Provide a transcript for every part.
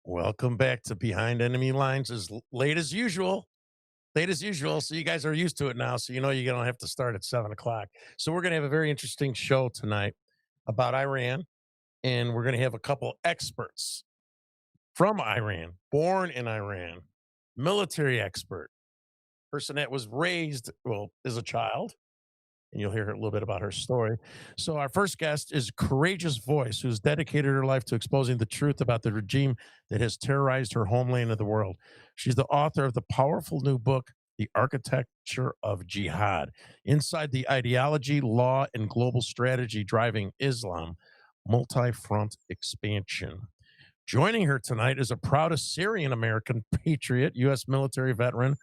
Welcome back to Behind Enemy Lines as late as usual. Late as usual. So you guys are used to it now. So you know you're gonna have to start at 7 o'clock. So we're gonna have a very interesting show tonight about Iran, and we're gonna have a couple experts from Iran, born in Iran, military expert, person that was raised, well, as a child, and you'll hear a little bit about her story. So, our first guest is Courageous Voice, who's dedicated her life to exposing the truth about the regime that has terrorized her homeland and the world. She's the author of the powerful new book, The Architecture of Jihad Inside the Ideology, Law, and Global Strategy Driving Islam, Multi Front Expansion. Joining her tonight is a proud Assyrian American patriot, U.S. military veteran,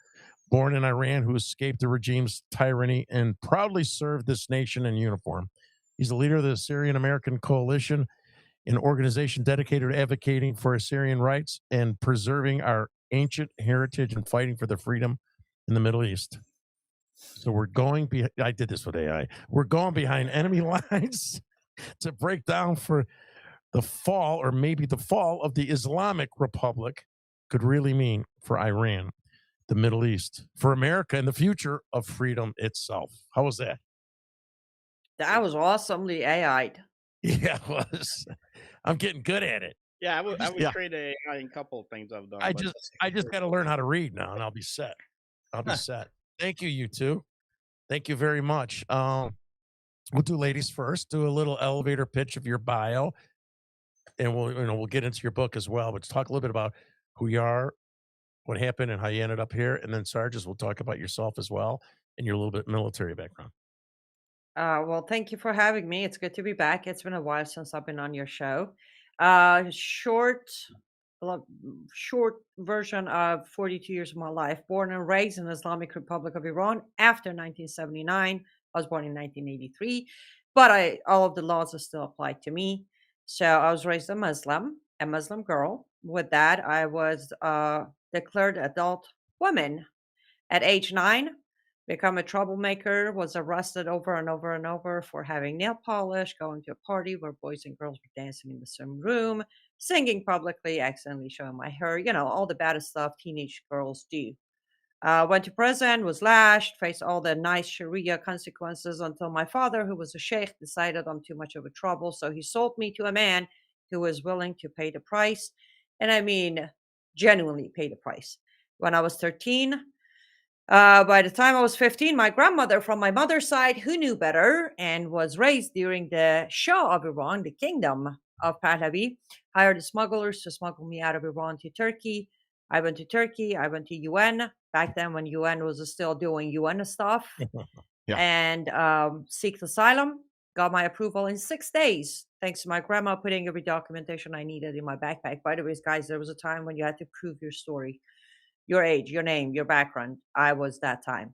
born in Iran, who escaped the regime's tyranny and proudly served this nation in uniform. He's the leader of the Assyrian American Coalition, an organization dedicated to advocating for Assyrian rights and preserving our ancient heritage and fighting for the freedom in the Middle East. So we're going I did this with AI. We're going behind enemy lines to break down for the fall or maybe the fall of the Islamic Republic could really mean for Iran, the Middle East, for America, and the future of freedom itself. How was that? That was awesomely AI'd. Yeah, it was. I'm getting good at it. Yeah, I I would I just would yeah, trade AI in a couple of things I've done, I but just I just got to learn how to read now, and I'll be set. I'll be set. Thank you, you two. Thank you very much. We'll do ladies first. Do a little elevator pitch of your bio, and we'll get into your book as well. But talk a little bit about who you are, what happened, and how you ended up here, and then Sarges will talk about yourself as well and your little bit military background. Well, thank you for having me. It's good to be back. It's been a while since I've been on your show. Short, short version of 42 years of my life. Born and raised in the Islamic Republic of Iran after 1979. I was born in 1983, but all of the laws are still applied to me. So I was raised a Muslim girl. With that, I was declared adult woman at age 9, become a troublemaker, was arrested over and over and over for having nail polish, going to a party where boys and girls were dancing in the same room, singing publicly, accidentally showing my hair, all the bad stuff teenage girls do. Went to prison, was lashed, faced all the nice Sharia consequences until my father, who was a sheikh, decided I'm too much of a trouble. So he sold me to a man who was willing to pay the price. And I mean, genuinely pay the price. When I was 13, by the time I was 15, my grandmother from my mother's side, who knew better and was raised during the Shah of Iran, the kingdom of Pahlavi, hired the smugglers to smuggle me out of Iran to Turkey. I went to Turkey. I went to UN back then when UN was still doing UN stuff Yeah. and seeked asylum. Got my approval in 6 days, thanks to my grandma putting every documentation I needed in my backpack. By the way, guys, there was a time when you had to prove your story, your age, your name, your background. I was that time.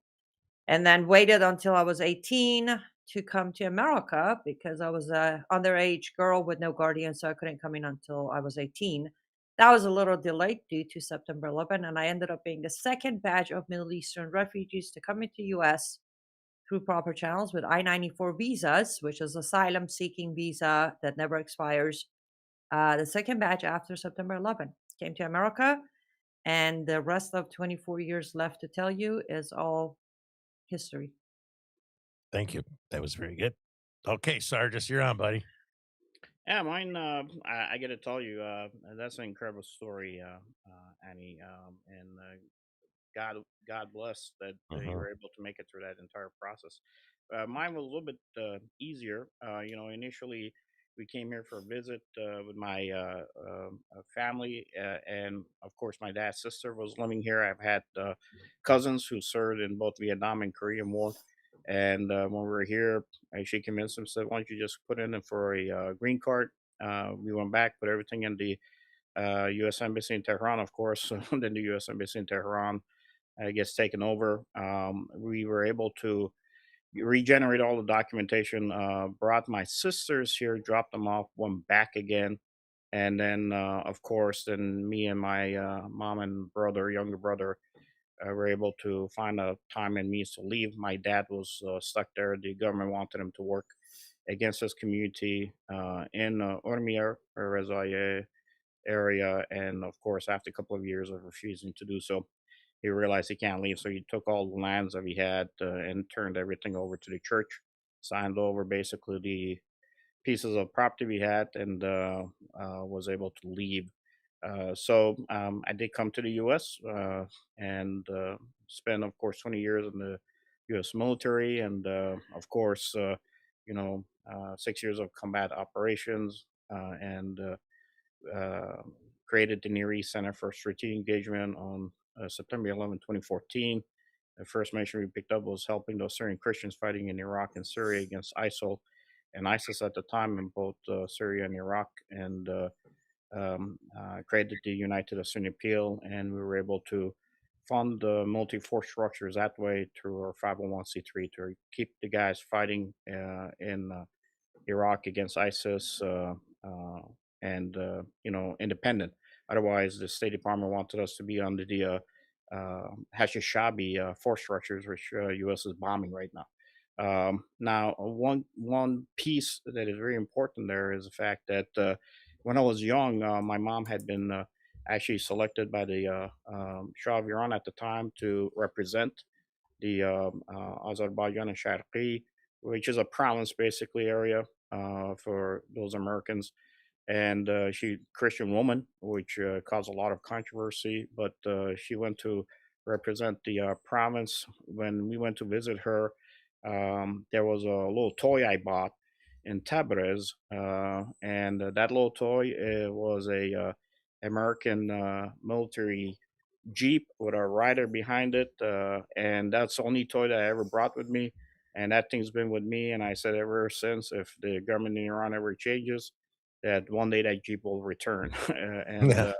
And then waited until I was 18 to come to America because I was a underage girl with no guardian, so I couldn't come in until I was 18. That was a little delayed due to September 11, and I ended up being the second batch of Middle Eastern refugees to come into US through proper channels with I-94 visas, which is asylum seeking visa that never expires. The second batch after September 11 came to America, and the rest of 24 years left to tell you is all history. Thank you. That was very good. Okay, Sargis, you're on, buddy. yeah, mine. I got to tell you, that's an incredible story, Annie. And God bless that you Mhm. were able to make it through that entire process. Mine was a little bit easier. Initially we came here for a visit with my family, and of course my dad's sister was living here. I've had cousins who served in both Vietnam and Korean War, and when we were here, she convinced them, said, "Why don't you just put in for a green card?" We went back, put everything in the U.S. Embassy in Tehran, of course. Then the U.S. Embassy in Tehran gets taken over. We were able to regenerate all the documentation, brought my sisters here, dropped them off, went back again. And then, of course, then me and my mom and brother, younger brother, were able to find a time and means to leave. My dad was stuck there. The government wanted him to work against his community in Urmia, or Rezaie. area. And of course, after a couple of years of refusing to do so, he realized he can't leave. So he took all the lands that he had and turned everything over to the church, signed over basically the pieces of property we had, and was able to leave. So I did come to the U.S. And spent, of course, 20 years in the U.S. military, and of course, 6 years of combat operations, and created the Near East Center for Strategic Engagement on September 11, 2014. The first mission we picked up was helping those Syrian Christians fighting in Iraq and Syria against ISIL and ISIS at the time in both Syria and Iraq, and created the United Assyrian Appeal, and we were able to fund the multi-force structures that way through our 501c3 to keep the guys fighting in Iraq against ISIS, and independent. Otherwise, the State Department wanted us to be under the Hashishabi force structures, which U.S. is bombing right now. Now, one piece that is very important there is the fact that when I was young, my mom had been actually selected by the Shah of Iran at the time to represent the Azerbaijan and Sharqi, which is a province basically area for those Americans. And she Christian woman, which caused a lot of controversy. But she went to represent the province. When we went to visit her, there was a little toy I bought in Tabriz, and that little toy was a American military Jeep with a rider behind it, and that's the only toy that I ever brought with me. And that thing's been with me, and I said ever since, if the government in Iran ever changes, that one day that Jeep will return. And Yeah.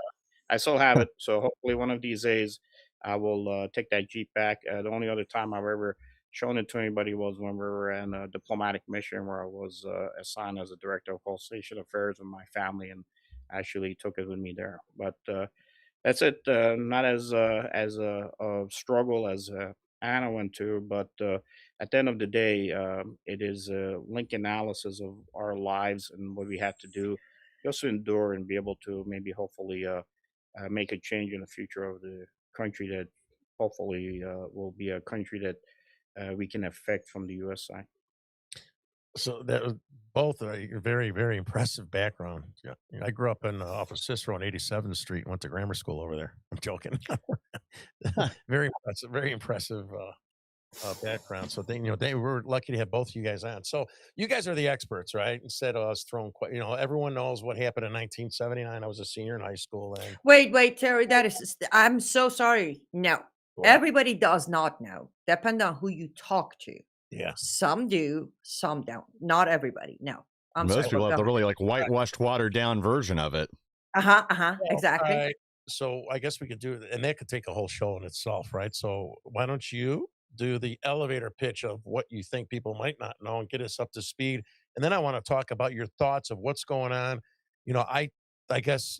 I still have it, so hopefully one of these days I will take that Jeep back. The only other time I've ever shown it to anybody was when we were in a diplomatic mission where I was assigned as a director of Whole Station Affairs with my family, and actually took it with me there. But that's it. Not as a struggle as Anna went to, but at the end of the day, it is a link analysis of our lives and what we had to do just to endure and be able to maybe hopefully make a change in the future of the country that hopefully will be a country that we can affect from the U.S. side. So that was both very, very impressive background. Yeah. I grew up in off of Cicero on 87th Street and went to grammar school over there. I'm joking. Very impressive, very impressive background. So they were lucky to have both you guys on. So you guys are the experts, right? Instead of us throwing, everyone knows what happened in 1979. I was a senior in high school, and Wait, wait, Terry, that is I'm so sorry. No. what? Everybody does not know. Depend on who you talk to. Yeah. Some do, some don't. Not everybody. No. I'm Most sorry. people Go have the ahead. really like whitewashed, watered down version of it. Uh-huh, uh-huh. Well, Exactly. right. So I guess we could do it, and that could take a whole show in itself, right? So why don't you do the elevator pitch of what you think people might not know and get us up to speed? And then I want to talk about your thoughts of what's going on. You know, I guess,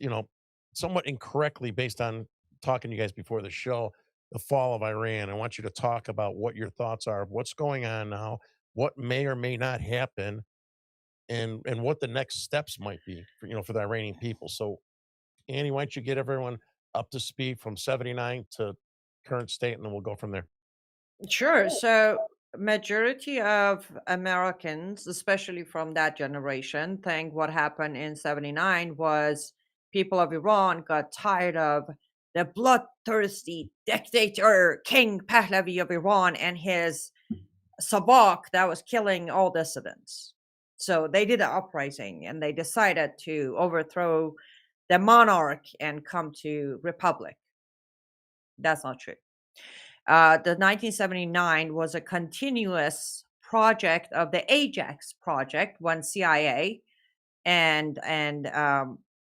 somewhat incorrectly based on talking to you guys before the show, the fall of Iran. I want you to talk about what your thoughts are of what's going on now, what may or may not happen, and what the next steps might be for the Iranian people. So Annie, why don't you get everyone up to speed from 79 to current state, and then we'll go from there. Sure. So majority of Americans, especially from that generation, think what happened in 79 was people of Iran got tired of the bloodthirsty dictator King Pahlavi of Iran and his Sabak that was killing all dissidents. So they did an uprising and they decided to overthrow the monarch and come to republic. That's not true. The 1979 was a continuous project of the Ajax project when CIA and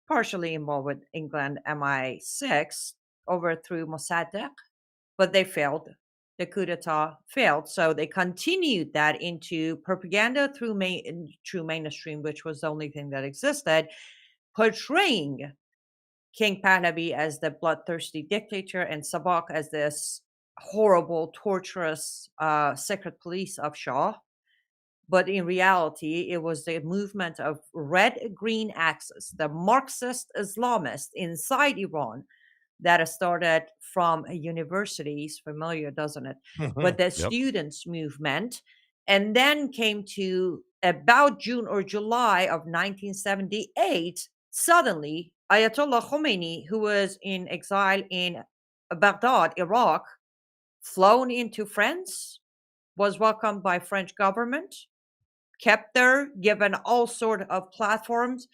partially involved with England MI6 overthrew Mossadegh, but they failed. The coup d'état failed, so they continued that into propaganda through mainstream, which was the only thing that existed, portraying King Pahlavi as the bloodthirsty dictator and Sabak as this horrible, torturous secret police of Shah. But in reality, it was the movement of Red Green Axis, the Marxist Islamists inside Iran that started from universities, familiar, doesn't it? But the Yep. students' movement, and then came to about June or July of 1978. Suddenly, Ayatollah Khomeini, who was in exile in Baghdad, Iraq, flown into France, was welcomed by French government, kept there, given all sort of platforms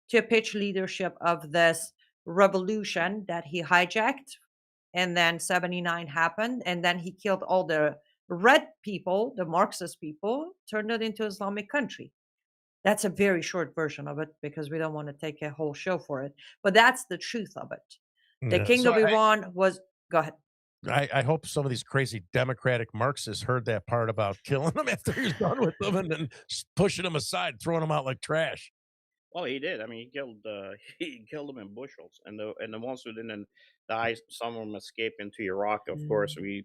to pitch leadership of this revolution that he hijacked. And then 79 happened, and then he killed all the red people, the Marxist people, turned it into Islamic country. That's a very short version of it because we don't want to take a whole show for it. But that's the truth of it. The Yeah. king So of Iran was, go ahead. I hope some of these crazy democratic Marxists heard that part about killing them after he was done with them and then pushing them aside, throwing them out like trash. Well, he did. I mean, he killed he killed them in bushels, and the ones who didn't die, some of them escaped into Iraq. Of course, Mm.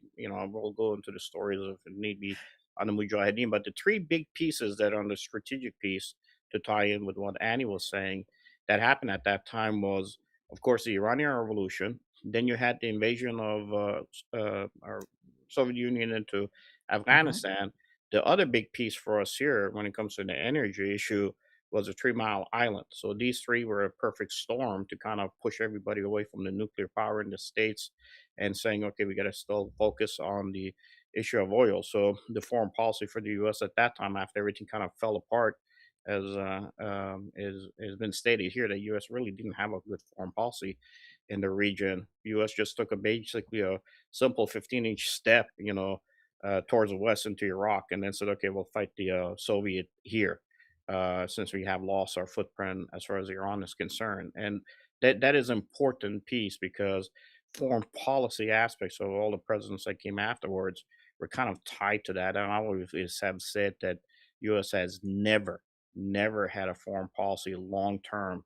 we'll go into the stories if it need be on the Mujahideen. But the three big pieces that are on the strategic piece to tie in with what Annie was saying that happened at that time was, of course, the Iranian Revolution. Then you had the invasion of our Soviet Union into Mhm. Afghanistan. The other big piece for us here, when it comes to the energy issue, was a 3 Mile Island. So these three were a perfect storm to kind of push everybody away from the nuclear power in the States and saying, okay, we got to still focus on the issue of oil. So the foreign policy for the US at that time, after everything kind of fell apart, as has been stated here, the US really didn't have a good foreign policy in the region. US just took basically a simple 15-inch step, towards the west into Iraq, and then said, okay, we'll fight the Soviet here, since we have lost our footprint as far as Iran is concerned. And that is an important piece because foreign policy aspects of all the presidents that came afterwards were kind of tied to that. And I always have said that U.S. has never had a foreign policy long term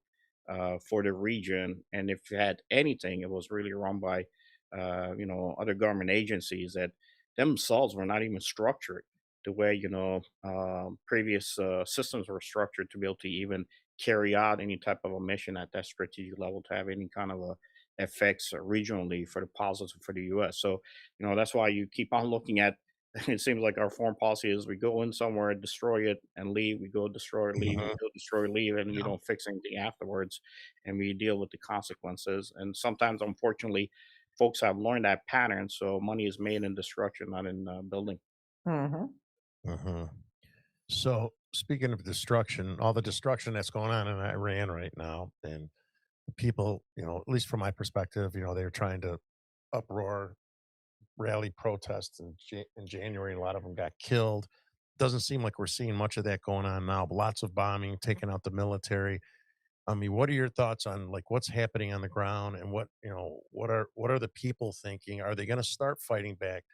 for the region, and if it had anything, it was really run by other government agencies that themselves were not even structured the way previous systems were structured to be able to even carry out any type of a mission at that strategic level to have any kind of a effects regionally for the positive for the U.S. So that's why you keep on looking at. It seems like our foreign policy is we go in somewhere, destroy it, and leave. We go destroy, leave. We Mhm. go destroy, leave, and we Yeah. don't fix anything afterwards, and we deal with the consequences. And sometimes, unfortunately, folks have learned that pattern. So money is made in destruction, not in building. Mhm. Mhm. So speaking of destruction, all the destruction that's going on in Iran right now, and people, at least from my perspective, they're trying to uproar, rally protests in January. A lot of them got killed. Doesn't seem like we're seeing much of that going on now. But lots of bombing, taking out the military. I mean, what are your thoughts on like what's happening on the ground, and what are the people thinking? Are they going to start fighting back?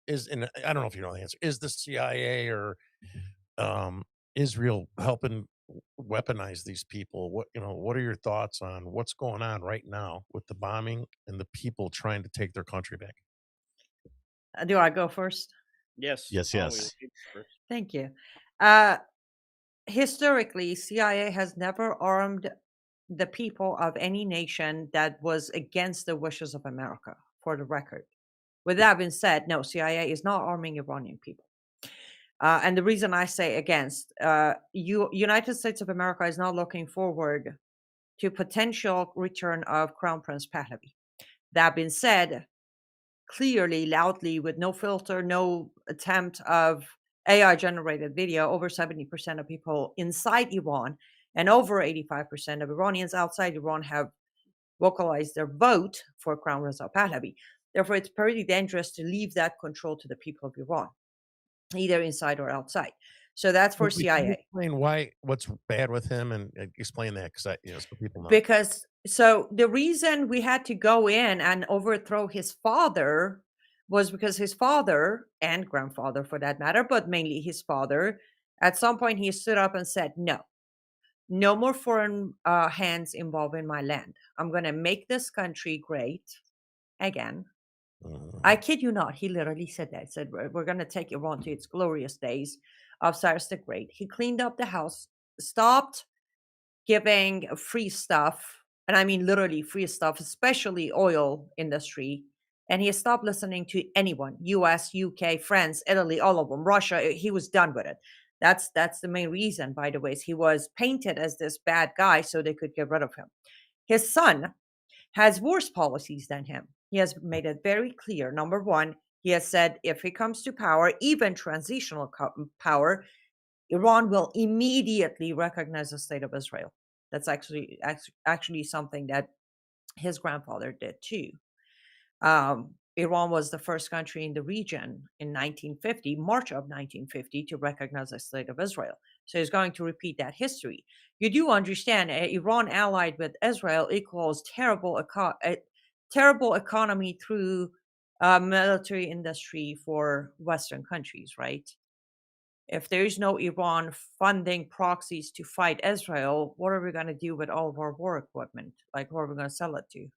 And I don't know if you know the answer. Is the CIA or um, Israel helping weaponize these people? What are your thoughts on what's going on right now with the bombing and the people trying to take their country back? Do I go first? Yes, Yes, always. yes. First. Thank you. Uh, Historically, CIA has never armed the people of any nation that was against the wishes of America, for the record. With that being said, no, CIA is not arming Iranian people. And the reason I say against, United States of America is not looking forward to potential return of Crown Prince Pahlavi. That being said, clearly, loudly, with no filter, no attempt of AI generated video, over 70% of people inside Iran and over 85% of Iranians outside Iran have vocalized their vote for Crown Reza Pahlavi. Therefore, it's pretty dangerous to leave that control to the people of Iran, either inside or outside. So that's for Can you CIA. explain what's bad with him and explain that because so people know. Because so the reason we had to go in and overthrow his father was because his father and grandfather, for that matter, but mainly his father, at some point he stood up and said, no, no more foreign hands involved in my land. I'm going to make this country great again. Mhm. I kid you not. He literally said that. He said, we're going to take Iran to its glorious days. of Cyrus the Great. He cleaned up the house, stopped giving free stuff, and I mean literally free stuff, especially oil industry. And he stopped listening to anyone, US, UK, France, Italy, all of them, Russia. He was done with it. That's the main reason, by the way, is he was painted as this bad guy so they could get rid of him. His son has worse policies than him. He has made it very clear. Number one, he has said if he comes to power, even transitional power, Iran will immediately recognize the state of Israel. That's actually something that his grandfather did too. Iran was the first country in the region in 1950, March of 1950, to recognize the state of Israel. So he's going to repeat that history. You do understand, Iran allied with Israel equals terrible economy through military industry for Western countries, right? If there is no Iran funding proxies to fight Israel, what are we going to do with all of our war equipment? Like, who are we going to sell it to?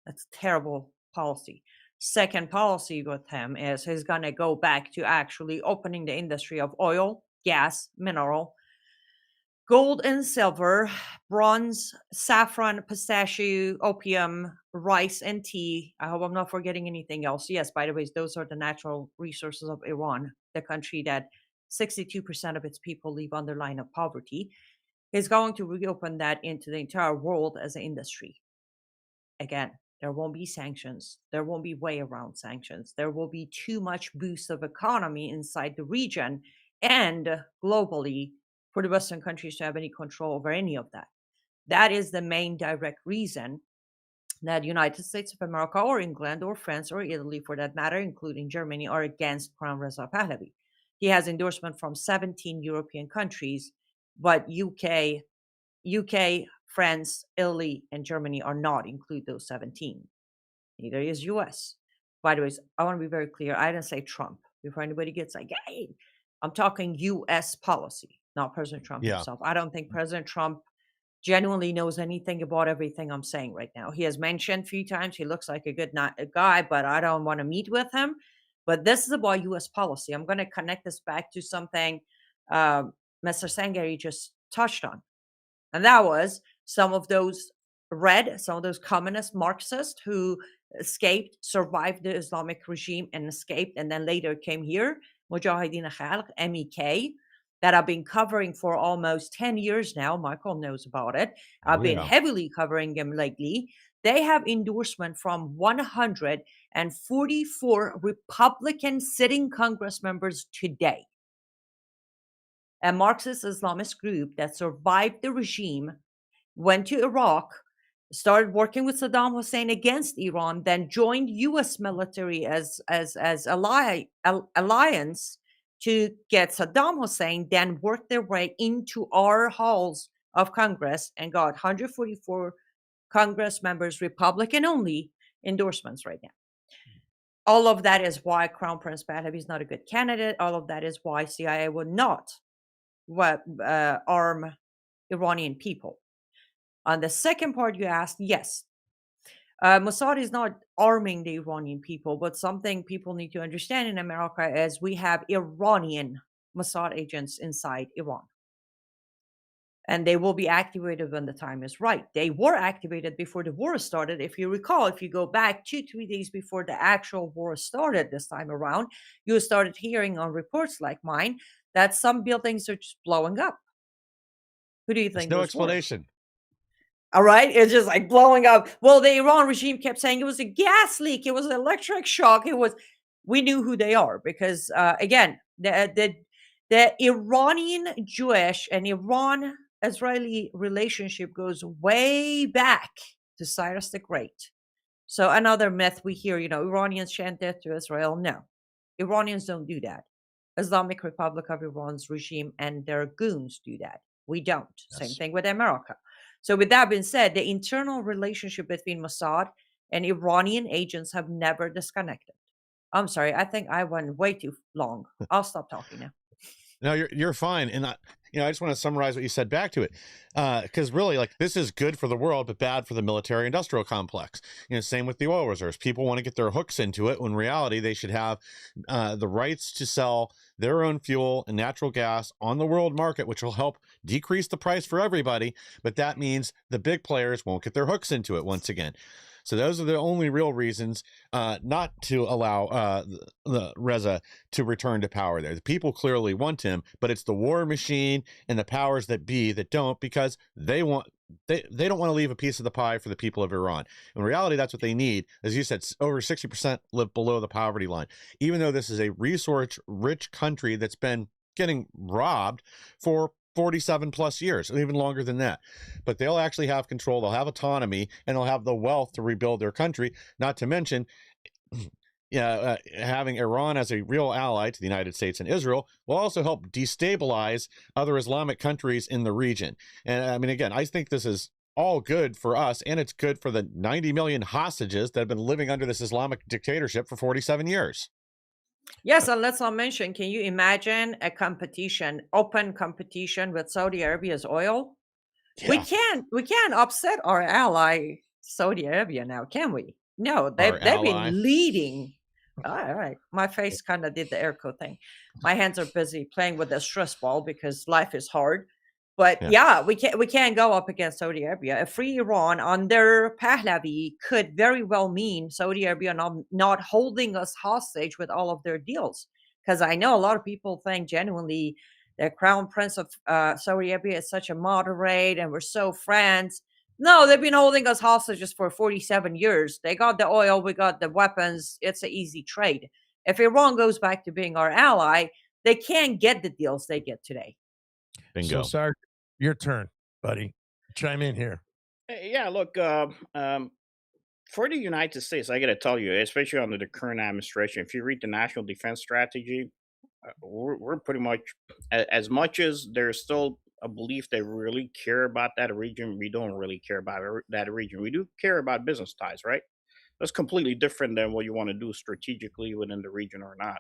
That's terrible policy. Second policy with him is he's going to go back to actually opening the industry of oil, gas, mineral, gold and silver, bronze, saffron, pistachio, opium, rice, and tea. I hope I'm not forgetting anything else. Yes, by the way, those are the natural resources of Iran, the country that 62% of its people live on the line of poverty. Is going to reopen that into the entire world as an industry. Again, there won't be sanctions. There won't be way around sanctions. There will be too much boost of economy inside the region and globally for the Western countries to have any control over any of that. That is the main direct reason that United States of America or England or France or Italy, for that matter, including Germany, are against Crown Reza Pahlavi. He has endorsement from 17 European countries, but UK, France, Italy, and Germany are not include those 17. Neither is US. By the way, I want to be very clear. I didn't say Trump. Before anybody gets like, hey, I'm talking US policy, not President Trump himself. I don't think President Trump genuinely knows anything about everything I'm saying right now. He has mentioned a few times he looks like a good guy, but I don't want to meet with him. But this is about US policy. I'm going to connect this back to something Mr. Sangari just touched on. And that was some of those communist Marxists who survived the Islamic regime and escaped, and then later came here, Mujahideen Khalq, MEK, that I've been covering for almost 10 years now. Michael knows about it. I've been heavily covering them lately. They have endorsement from 144 Republican sitting Congress members today. A Marxist Islamist group that survived the regime, went to Iraq, started working with Saddam Hussein against Iran, then joined U.S. military as alliance to get Saddam Hussein, then worked their way into our halls of Congress and got 144 Congress members, Republican only, endorsements right now. All of that is why Crown Prince Pahlavi is not a good candidate. All of that is why CIA would not arm Iranian people. On the second part you asked, yes, Mossad is not arming the Iranian people, but something people need to understand in America is we have Iranian Mossad agents inside Iran. And they will be activated when the time is right. They were activated before the war started. If you recall, if you go back 2-3 days before the actual war started this time around, you started hearing on reports like mine that some buildings are just blowing up. Who do you think? There's no explanation. All right. It's just like blowing up. Well, the Iran regime kept saying it was a gas leak. It was an electric shock. We knew who they are because, again, the Iranian Jewish and Iran-Israeli relationship goes way back to Cyrus the Great. So another myth we hear, Iranians chant death to Israel. No, Iranians don't do that. Islamic Republic of Iran's regime and their goons do that. We don't. Yes. Same thing with America. So with that being said, the internal relationship between Mossad and Iranian agents have never disconnected. I'm sorry. I think I went way too long. I'll stop talking now. No, you're fine. And I just want to summarize what you said back to it, because really, like, this is good for the world, but bad for the military-industrial complex. Same with the oil reserves. People want to get their hooks into it, when in reality they should have the rights to sell their own fuel and natural gas on the world market, which will help decrease the price for everybody. But that means the big players won't get their hooks into it once again. So those are the only real reasons not to allow the Reza to return to power there. The people clearly want him, but it's the war machine and the powers that be that don't, because they don't want to leave a piece of the pie for the people of Iran. In reality, that's what they need. As you said, over 60% live below the poverty line. Even though this is a resource-rich country that's been getting robbed for 47 plus years, even longer than that. But they'll actually have control, they'll have autonomy, and they'll have the wealth to rebuild their country. Not to mention, having Iran as a real ally to the United States and Israel will also help destabilize other Islamic countries in the region. And I mean, again, I think this is all good for us, and it's good for the 90 million hostages that have been living under this Islamic dictatorship for 47 years. Yes, and let's not mention, can you imagine a competition, open competition with Saudi Arabia's oil? We Yeah, can't upset our ally Saudi Arabia now, can we? No, our they've ally. been leading. All right, my face kind of did the air quote thing. My hands are busy playing with the stress ball because life is hard. But Yeah. yeah, we can't go up against Saudi Arabia. A free Iran under Pahlavi could very well mean Saudi Arabia not holding us hostage with all of their deals. Because I know a lot of people think genuinely the Crown Prince of Saudi Arabia is such a moderate and we're so friends. No, they've been holding us hostages for 47 years. They got the oil, we got the weapons. It's an easy trade. If Iran goes back to being our ally, they can't get the deals they get today. So, Bingo. Sarge, your turn, buddy. Chime in here. Yeah, look, for the United States, I got to tell you, especially under the current administration, if you read the National Defense Strategy, we're pretty much, as much as there's still a belief they really care about that region, we don't really care about that region. We do care about business ties, right? That's completely different than what you want to do strategically within the region or not.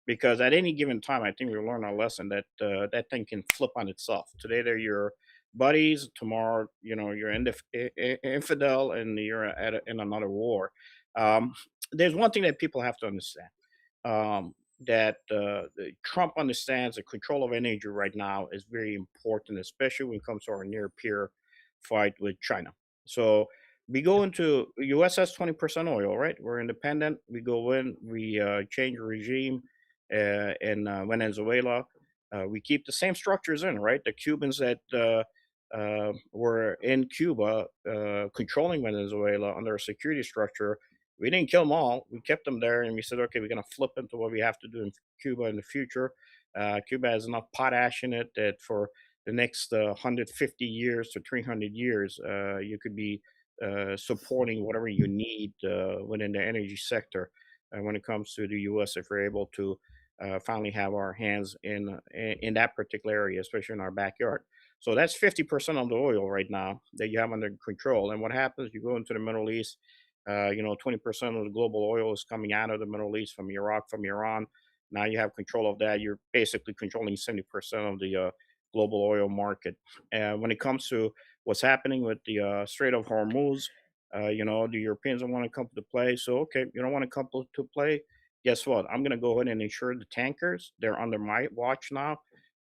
Because at any given time, I think we learn our lesson that that thing can flip on itself. Today they're your buddies. Tomorrow, you're infidel, and you're in another war. Um, there's one thing that people have to understand. That Trump understands the control of energy right now is very important, especially when it comes to our near peer fight with China. So we go into US has 20% oil, right? We're independent. We go in, we change regime in Venezuela. We keep the same structures in, right? The Cubans that were in Cuba controlling Venezuela under a security structure, we didn't kill them all. We kept them there, and we said, okay, we're going to flip into what we have to do in Cuba in the future. Cuba has enough potash in it that for the next 150 years to 300 years, you could be supporting whatever you need within the energy sector when it comes to the U.S. If we're able to finally have our hands in that particular area, especially in our backyard. So that's 50% of the oil right now that you have under control. And what happens? You go into the Middle East. 20% of the global oil is coming out of the Middle East from Iraq, from Iran. Now you have control of that. You're basically controlling 70% of the global oil market. And when it comes to what's happening with the Strait of Hormuz, the Europeans don't want to come to play. So, okay, you don't want to come to play. Guess what? I'm going to go ahead and insure the tankers. They're under my watch now.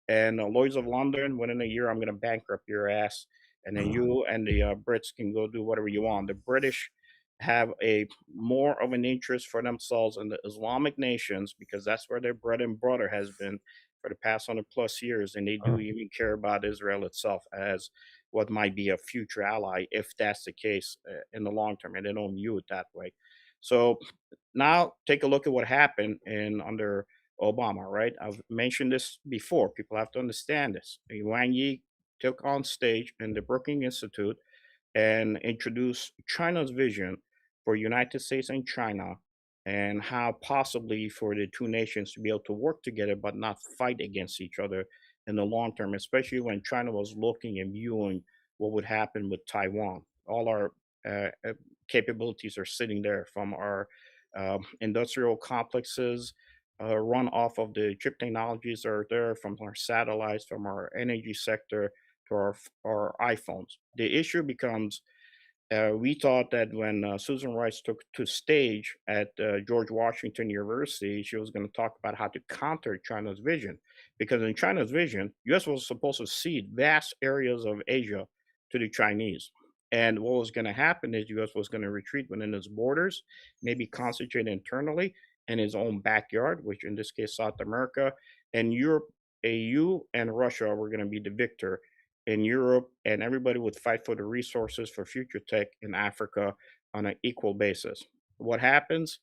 And Lloyd's of London, within a year, I'm going to bankrupt your ass. And then you and the Brits can go do whatever you want. The British have a more of an interest for themselves in the Islamic nations because that's where their bread and butter has been for the past 100 plus years, and they do even care about Israel itself as what might be a future ally if that's the case in the long term, and they don't view it that way. So now take a look at what happened in under Obama, right? I've mentioned this before. People have to understand this. Wang Yi took on stage in the Brookings Institute and introduce China's vision for United States and China and how possibly for the two nations to be able to work together but not fight against each other in the long term, especially when China was looking and viewing what would happen with Taiwan. All our capabilities are sitting there from our industrial complexes run off of the chip technologies that are there from our satellites, from our energy sector to our iPhones. The issue becomes we thought that when Susan Rice took to stage at George Washington University, she was going to talk about how to counter China's vision. Because in China's vision, U.S. was supposed to cede vast areas of Asia to the Chinese. And what was going to happen is U.S. was going to retreat within its borders, maybe concentrate internally in its own backyard, which in this case South America, and Europe, AU, and Russia were going to be the victor in Europe, and everybody would fight for the resources for future tech in Africa on an equal basis. What happens?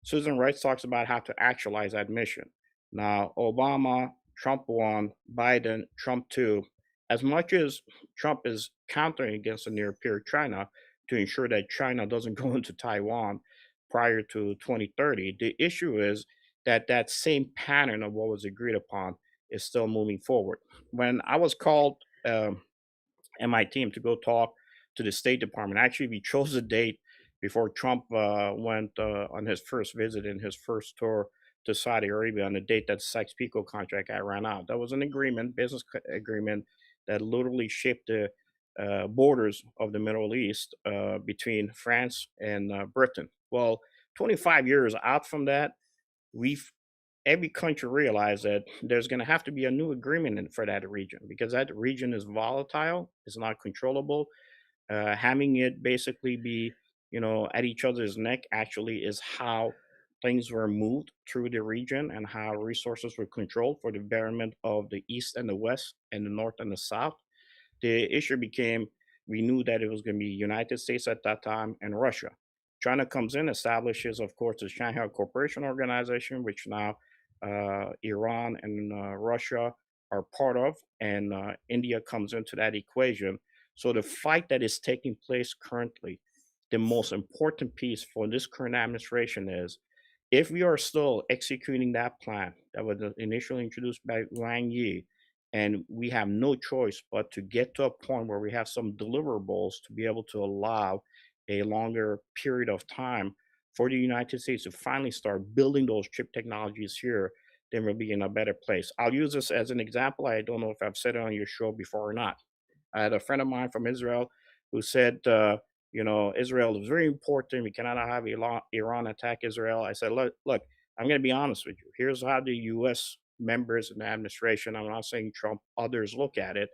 Susan Rice talks about how to actualize that mission. Now, Obama, Trump 1, Biden, Trump 2, as much as Trump is countering against the near peer China to ensure that China doesn't go into Taiwan prior to 2030, the issue is that that same pattern of what was agreed upon is still moving forward. When I was called and my team to go talk to the State Department. Actually, we chose a date before Trump went on his first visit and his first tour to Saudi Arabia on the date that the Sykes-Picot contract I ran out. That was an agreement, agreement that literally shaped the borders of the Middle East between France and Britain. Well, 25 years out from that, we've every country realized that there's going to have to be a new agreement for that region because that region is volatile, it's not controllable. Having it basically be, at each other's neck actually is how things were moved through the region and how resources were controlled for the betterment of the East and the West and the North and the South. The issue became we knew that it was going to be United States at that time and Russia. China comes in, establishes, of course, the Shanghai Cooperation Organization, which now Iran and Russia are part of, and India comes into that equation. So the fight that is taking place currently, the most important piece for this current administration is if we are still executing that plan that was initially introduced by Wang Yi, and we have no choice but to get to a point where we have some deliverables to be able to allow a longer period of time for the United States to finally start building those chip technologies here, then we'll be in a better place. I'll use this as an example. I don't know if I've said it on your show before or not. I had a friend of mine from Israel who said, Israel is very important. We cannot have Iran attack Israel. I said, look, I'm going to be honest with you. Here's how the U.S. members in the administration, I'm not saying Trump, others look at it,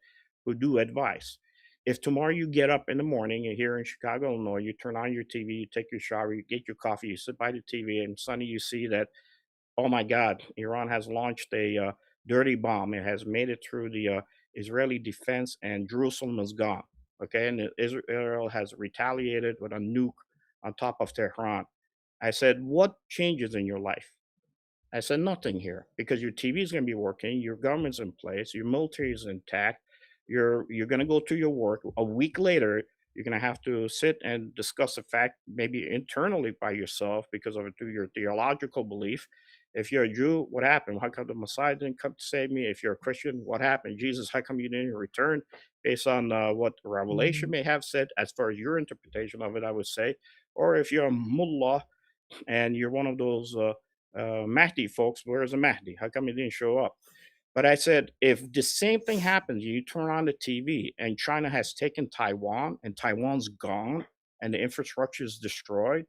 who do advise. If tomorrow you get up in the morning and here in Chicago, Illinois, you turn on your TV, you take your shower, you get your coffee, you sit by the TV, and suddenly you see that, oh my God, Iran has launched a dirty bomb. It has made it through the Israeli defense, and Jerusalem is gone. Okay, and Israel has retaliated with a nuke on top of Tehran. I said, what changes in your life? I said, nothing here because your TV is going to be working, your government's in place, your military is intact, you're going to go to your work. A week later, you're going to have to sit and discuss the fact, maybe internally by yourself because of your theological belief. If you're a Jew, what happened? How come the Messiah didn't come to save me? If you're a Christian, what happened? Jesus, how come you didn't return? Based on what Revelation may have said, as far as your interpretation of it, I would say. Or if you're a mullah and you're one of those Mahdi folks, where's the Mahdi? How come he didn't show up? But I said, if the same thing happens, you turn on the TV and China has taken Taiwan and Taiwan's gone and the infrastructure is destroyed,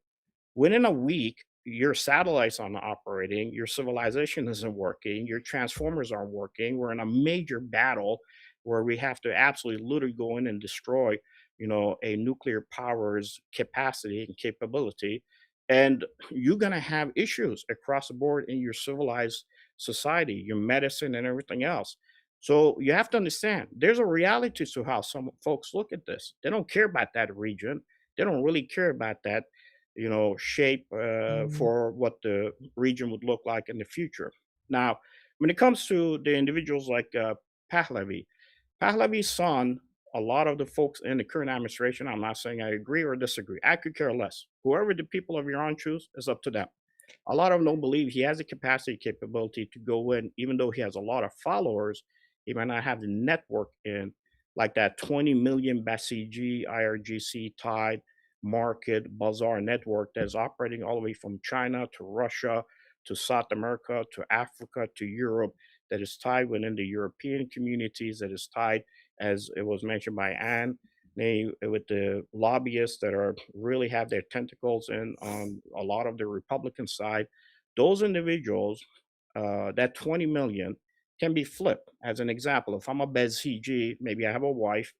within a week, your satellites aren't operating, your civilization isn't working, your transformers aren't working. We're in a major battle where we have to absolutely literally go in and destroy, a nuclear power's capacity and capability. And you're going to have issues across the board in your civilized society, your medicine, and everything else. So you have to understand there's a reality to how some folks look at this. They don't care about that region. They don't really care about that, shape for what the region would look like in the future. Now, when it comes to the individuals like Pahlavi, Pahlavi's son, a lot of the folks in the current administration, I'm not saying I agree or disagree. I could care less. Whoever the people of Iran choose is up to them. A lot of them don't believe he has the capacity, capability to go in, even though he has a lot of followers, he might not have the network in like that 20 million Basiji, IRGC, Tide, market, bazaar network that's operating all the way from China to Russia to South America, to Africa, to Europe, that is tied within the European communities, that is tied, as it was mentioned by Anne, with the lobbyists that are really have their tentacles in on a lot of the Republican side. Those individuals, that 20 million can be flipped. As an example, if I'm a BCG, maybe I have a wife,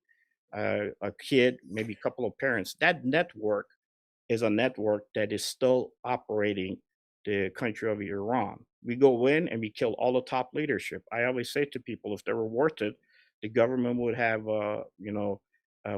a kid, maybe a couple of parents. That network is a network that is still operating the country of Iran. We go in and we kill all the top leadership. I always say to people, if they were worth it, the government would have,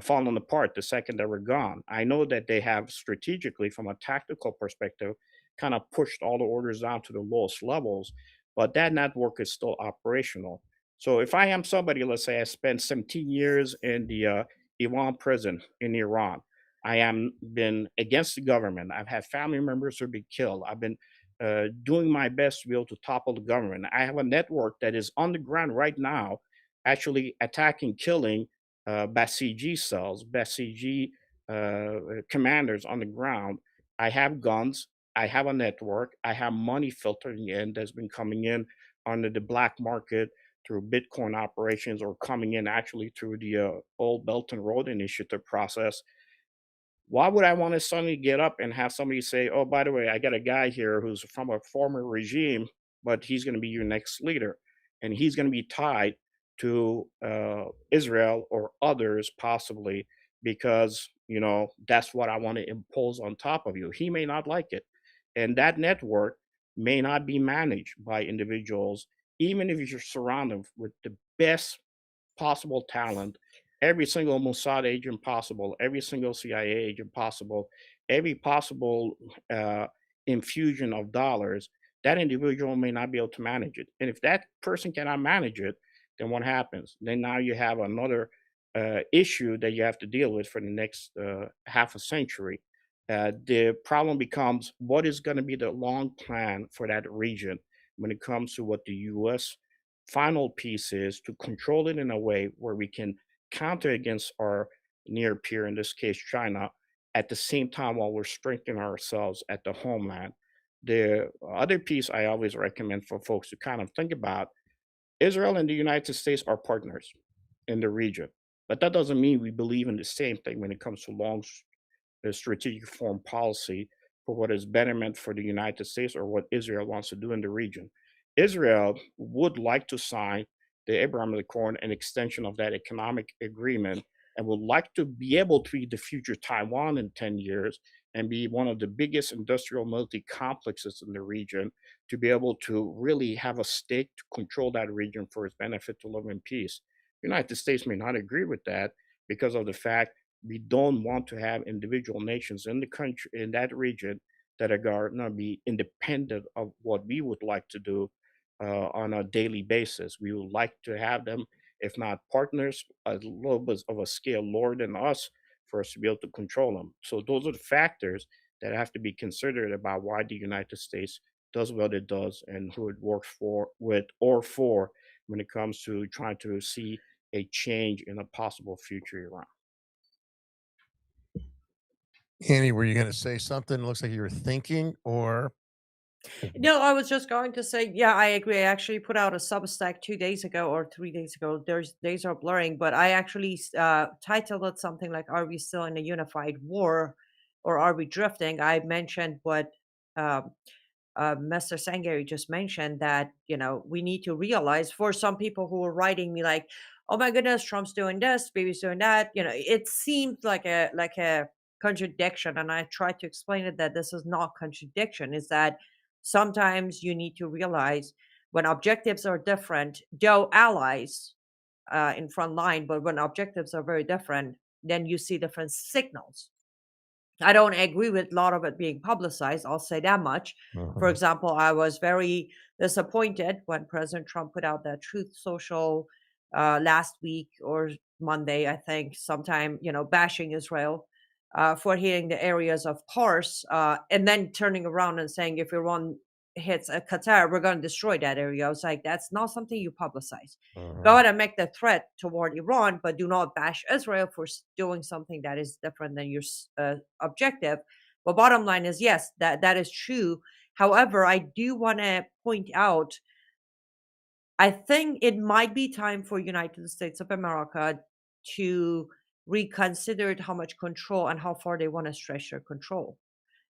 fallen apart the second they were gone. I know that they have strategically, from a tactical perspective, kind of pushed all the orders down to the lowest levels, but that network is still operational. So if I am somebody, let's say I spent 17 years in the Iran prison in Iran, I am been against the government. I've had family members who have been killed. I've been doing my best to be able to topple the government. I have a network that is on the ground right now, actually attacking, killing Basiji cells, Basiji commanders on the ground. I have guns. I have a network. I have money filtering in that's been coming in under the black market through Bitcoin operations, or coming in actually through the old Belt and Road Initiative process. Why would I want to suddenly get up and have somebody say, "Oh, by the way, I got a guy here who's from a former regime, but he's going to be your next leader, and he's going to be tied to Israel or others possibly, because that's what I want to impose on top of you." He may not like it, and that network may not be managed by individuals, even if you're surrounded with the best possible talent, every single Mossad agent possible, every single CIA agent possible, every possible uh, infusion of dollars, that individual may not be able to manage it. And if that person cannot manage it, then what happens? Then now you have another issue that you have to deal with for the next half a century. The problem becomes, what is going to be the long plan for that region when it comes to what the US final piece is, to control it in a way where we can counter against our near peer, in this case China, at the same time while we're strengthening ourselves at the homeland. The other piece I always recommend for folks to kind of think about: Israel and the United States are partners in the region, but that doesn't mean we believe in the same thing when it comes to strategic foreign policy for what is betterment for the United States or what Israel wants to do in the region. Israel would like to sign the Abraham Accord, an extension of that economic agreement, and would like to be able to be the future Taiwan in 10 years and be one of the biggest industrial multi complexes in the region, to be able to really have a stake to control that region for its benefit, to live in peace. The United States may not agree with that because of the fact we don't want to have individual nations in the country, in that region, that are going to be independent of what we would like to do on a daily basis. We would like to have them, if not partners, a little bit of a scale lower than us, for us to be able to control them. So those are the factors that have to be considered about why the United States does what it does and who it works for, with, or for, when it comes to trying to see a change in a possible future Iran. Annie, were you going to say something? Looks like you were thinking, or No, I was just going to say, yeah, I agree. I actually put out a Substack 2 days ago or 3 days ago. There's days are blurring, but I actually titled it something like, "Are we still in a unified war, or are we drifting?" I mentioned what um, Mr. Sangari just mentioned, that we need to realize, for some people who were writing me like, "Oh my goodness, Trump's doing this, Bibi's doing that," it seemed like a contradiction, and I tried to explain it that this is not contradiction. Is that sometimes you need to realize, when objectives are different, though allies in front line, but when objectives are very different, then you see different signals. I don't agree with a lot of it being publicized. I'll say that much. For Mhm. example, I was very disappointed when President Trump put out that Truth Social last week or Monday, I think, sometime, bashing Israel for hitting the areas of Pars, and then turning around and saying, if Iran hits Qatar, we're going to destroy that area. I was like, that's not something you publicize. Go Mhm. ahead and make the threat toward Iran, but do not bash Israel for doing something that is different than your objective. But bottom line is, yes, that is true. However, I do want to point out, I think it might be time for United States of America to reconsider how much control and how far they want to stretch their control.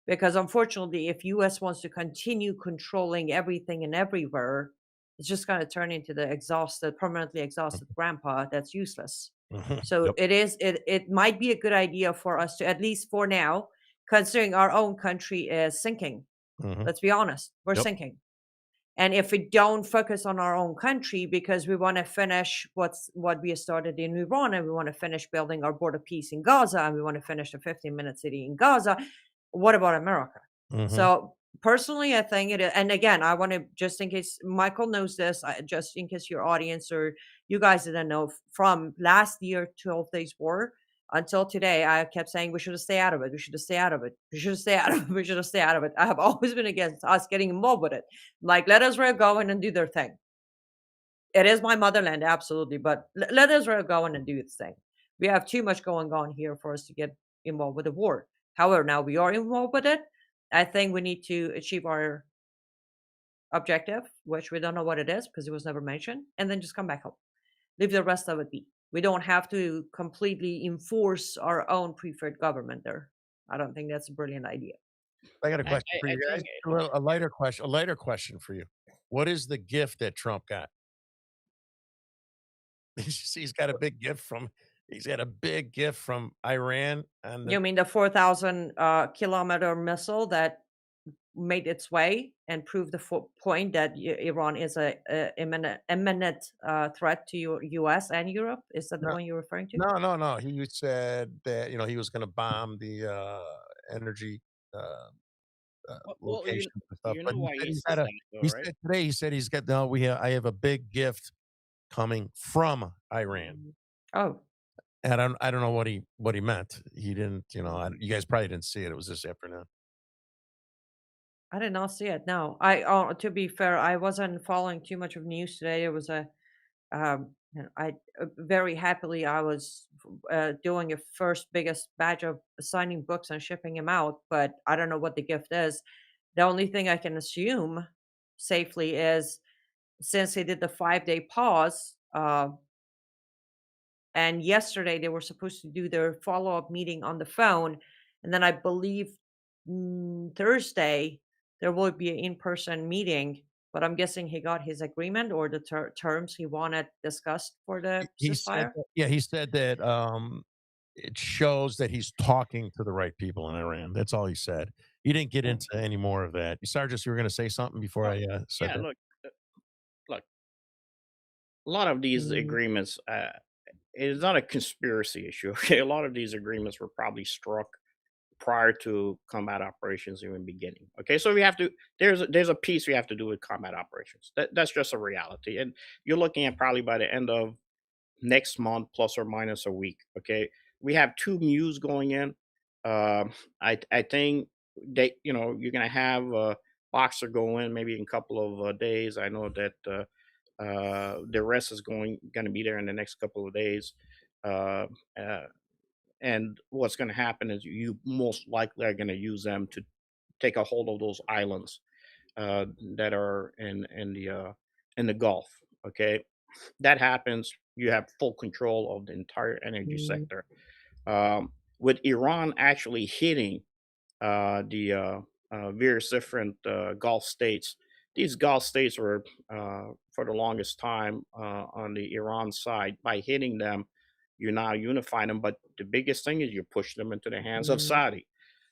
Because unfortunately, if US wants to continue controlling everything and everywhere, it's just going to turn into the exhausted, permanently exhausted grandpa that's useless. Mhm. So Yep. it might be a good idea for us to, at least for now, considering our own country is sinking. Mhm. Let's be honest, we're Yep. sinking. And if we don't focus on our own country because we want to finish what we started in Iran, and we want to finish building our border peace in Gaza, and we want to finish the 15-minute city in Gaza, what about America? Mhm. So personally, I think it is, and again, I want to, just in case Michael knows this, just in case your audience or you guys didn't know, from last year, 12 days war until today, I kept saying we should have stayed out of it. We should have stayed out of it. We should have stayed out of it. We should have stayed out of it. I have always been against us getting involved with it. Like, let Israel go in and do their thing. It is my motherland, absolutely, but let Israel go in and do its thing. We have too much going on here for us to get involved with the war. However, now we are involved with it. I think we need to achieve our objective, which we don't know what it is because it was never mentioned, and then just come back home. Leave the rest of it be. We don't have to completely enforce our own preferred government there. I don't think that's a brilliant idea. I got a I, question I for I you guys. think A lighter question. A lighter question for you. What is the gift that Trump got? He's got a big gift from. He's got a big gift from Iran, and You mean the 4,000 kilometer missile that made its way and proved the point that Iran is a imminent threat to US and Europe? Is that the no, one you're referring to? no. He said that he was going to bomb the energy well, locations and stuff. you But know he why said he he's said got a. that though, He right? said today. He said he's got. No, we. I have a big gift coming from Iran. Oh, And I don't know what he meant. He didn't, you guys probably didn't see it. It was this afternoon. I did not see it. No, to be fair, I wasn't following too much of news today. It was I very happily I was doing a first biggest batch of signing books and shipping them out, but I don't know what the gift is. The only thing I can assume safely is, since they did the 5-day pause, and yesterday they were supposed to do their follow up meeting on the phone, and then I believe Thursday there will be an in person meeting. But I'm guessing he got his agreement or the terms he wanted discussed for the He said ceasefire. that, yeah, he said that it shows that he's talking to the right people in Iran. That's all he said. He didn't get Oh. into any more of that. Sargis, you were going to say something before Well, I said yeah. that. Uh, look, a lot of these Mm, agreements, it is not a conspiracy issue. Okay, a lot of these agreements were probably struck prior to combat operations even beginning. Okay, so we have to there's a piece we have to do with combat operations. That's just a reality, and you're looking at probably by the end of next month, plus or minus a week. Okay, we have two MUs going in. I think you're gonna have Boxer go in maybe in a couple of days. I know that the rest is going to be there in the next couple of days. Uh, uh, and what's going to happen is you most likely are going to use them to take a hold of those islands that are in the Gulf. Okay, that happens. You have full control of the entire energy mm, sector. With Iran actually hitting the various different Gulf states. These Gulf states were, for the longest time, on the Iran side. By hitting them, you now unify them. But the biggest thing is you push them into the hands of mm, Saudi.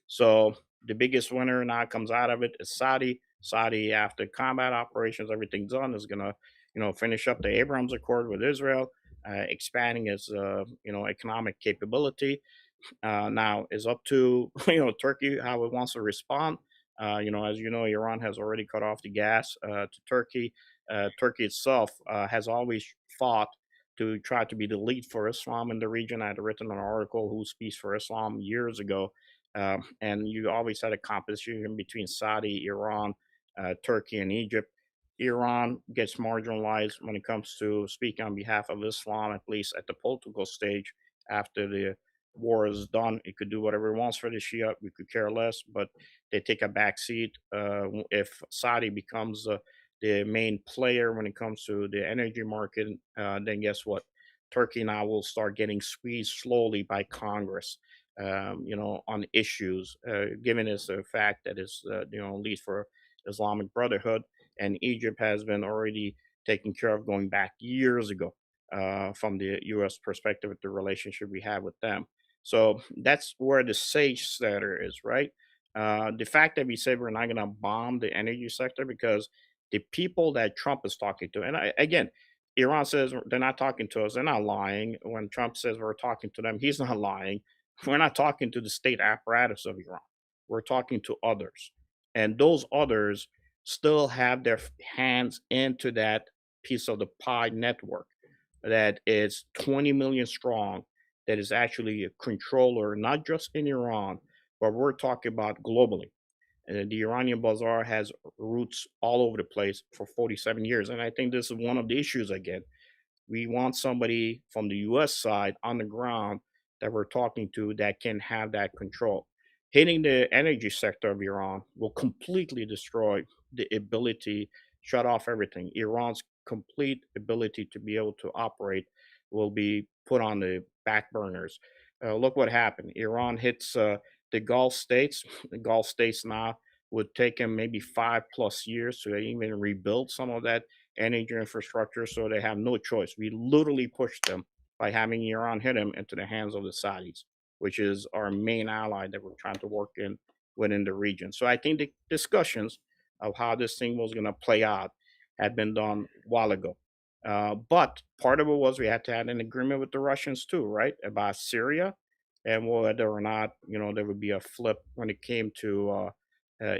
So the biggest winner now comes out of it is Saudi. Saudi, after combat operations, everything's done, is gonna, finish up the Abraham Accord with Israel, expanding its, economic capability. Now is up to Turkey how it wants to respond. As you know, Iran has already cut off the gas to Turkey. Turkey itself has always fought to try to be the lead for Islam in the region. I had written an article, "Who Speaks for Islam," years ago, and you always had a competition between Saudi, Iran, Turkey, and Egypt. Iran gets marginalized when it comes to speaking on behalf of Islam, at least at the political stage, after the war is done, it could do whatever it wants for the Shia. We could care less, but they take a back seat. If Saudi becomes the main player when it comes to the energy market, then guess what? Turkey now will start getting squeezed slowly by Congress, on issues, given as the fact that is, lead for Islamic Brotherhood and Egypt has been already taken care of going back years ago from the U.S. perspective with the relationship we have with them. So that's where the sage setter is, right? The fact that we say we're not going to bomb the energy sector because the people that Trump is talking to, and again, Iran says they're not talking to us. They're not lying. When Trump says we're talking to them, he's not lying. We're not talking to the state apparatus of Iran. We're talking to others. And those others still have their hands into that piece of the pie network that is 20 million strong, that is actually a controller, not just in Iran, but we're talking about globally. And the Iranian bazaar has roots all over the place for 47 years. And I think this is one of the issues again. We want somebody from the US side on the ground that we're talking to that can have that control. Hitting the energy sector of Iran will completely destroy the ability, shut off everything. Iran's complete ability to be able to operate will be put on the back burners. Look what happened. Iran hits the Gulf states. The Gulf states now would take them maybe 5+ years to even rebuild some of that energy infrastructure, so they have no choice. We literally pushed them by having Iran hit them into the hands of the Saudis, which is our main ally that we're trying to work in within the region. So I think the discussions of how this thing was going to play out had been done a while ago. But part of it was we had to have an agreement with the Russians too, right, about Syria and whether or not there would be a flip when it came to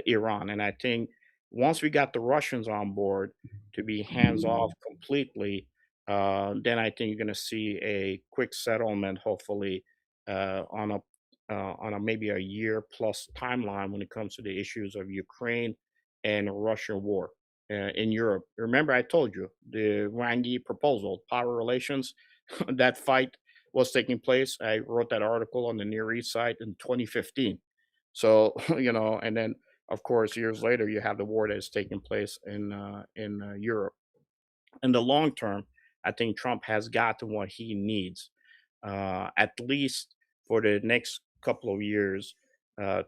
Iran. And I think once we got the Russians on board to be hands off completely, then I think you're going to see a quick settlement, hopefully, on a maybe a year plus timeline when it comes to the issues of Ukraine and Russian war in Europe. Remember, I told you the Wang Yi proposal, power relations, that fight was taking place. I wrote that article on the Near East side in 2015. So, and then of course, years later, you have the war that is taking place in Europe. In the long term, I think Trump has gotten what he needs, at least for the next couple of years,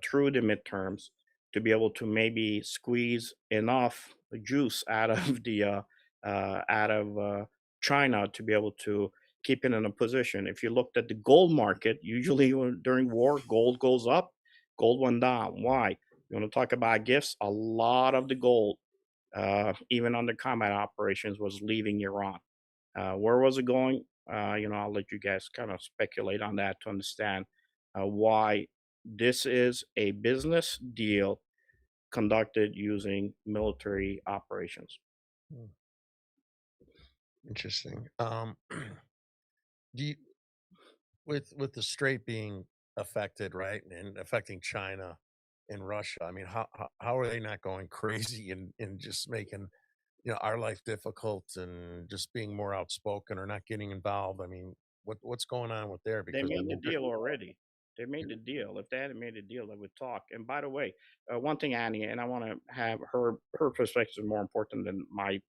through the midterms, to be able to maybe squeeze enough juice out of the out of China to be able to keep it in a position. If you looked at the gold market, usually during war, gold goes up, gold went down. Why? You want to talk about gifts? A lot of the gold, even under combat operations, was leaving Iran. Where was it going? I'll let you guys kind of speculate on that to understand why this is a business deal conducted using military operations. Hmm, interesting. Do you, with the strait being affected, right, and affecting China and Russia, I mean, how are they not going crazy and just making our life difficult and just being more outspoken or not getting involved? I mean, what's going on with there? They Because I made the mean, deal already. They made the deal. If they hadn't made a deal, they would talk. And by the way, one thing, Annie, and I want to have her perspective is more important than my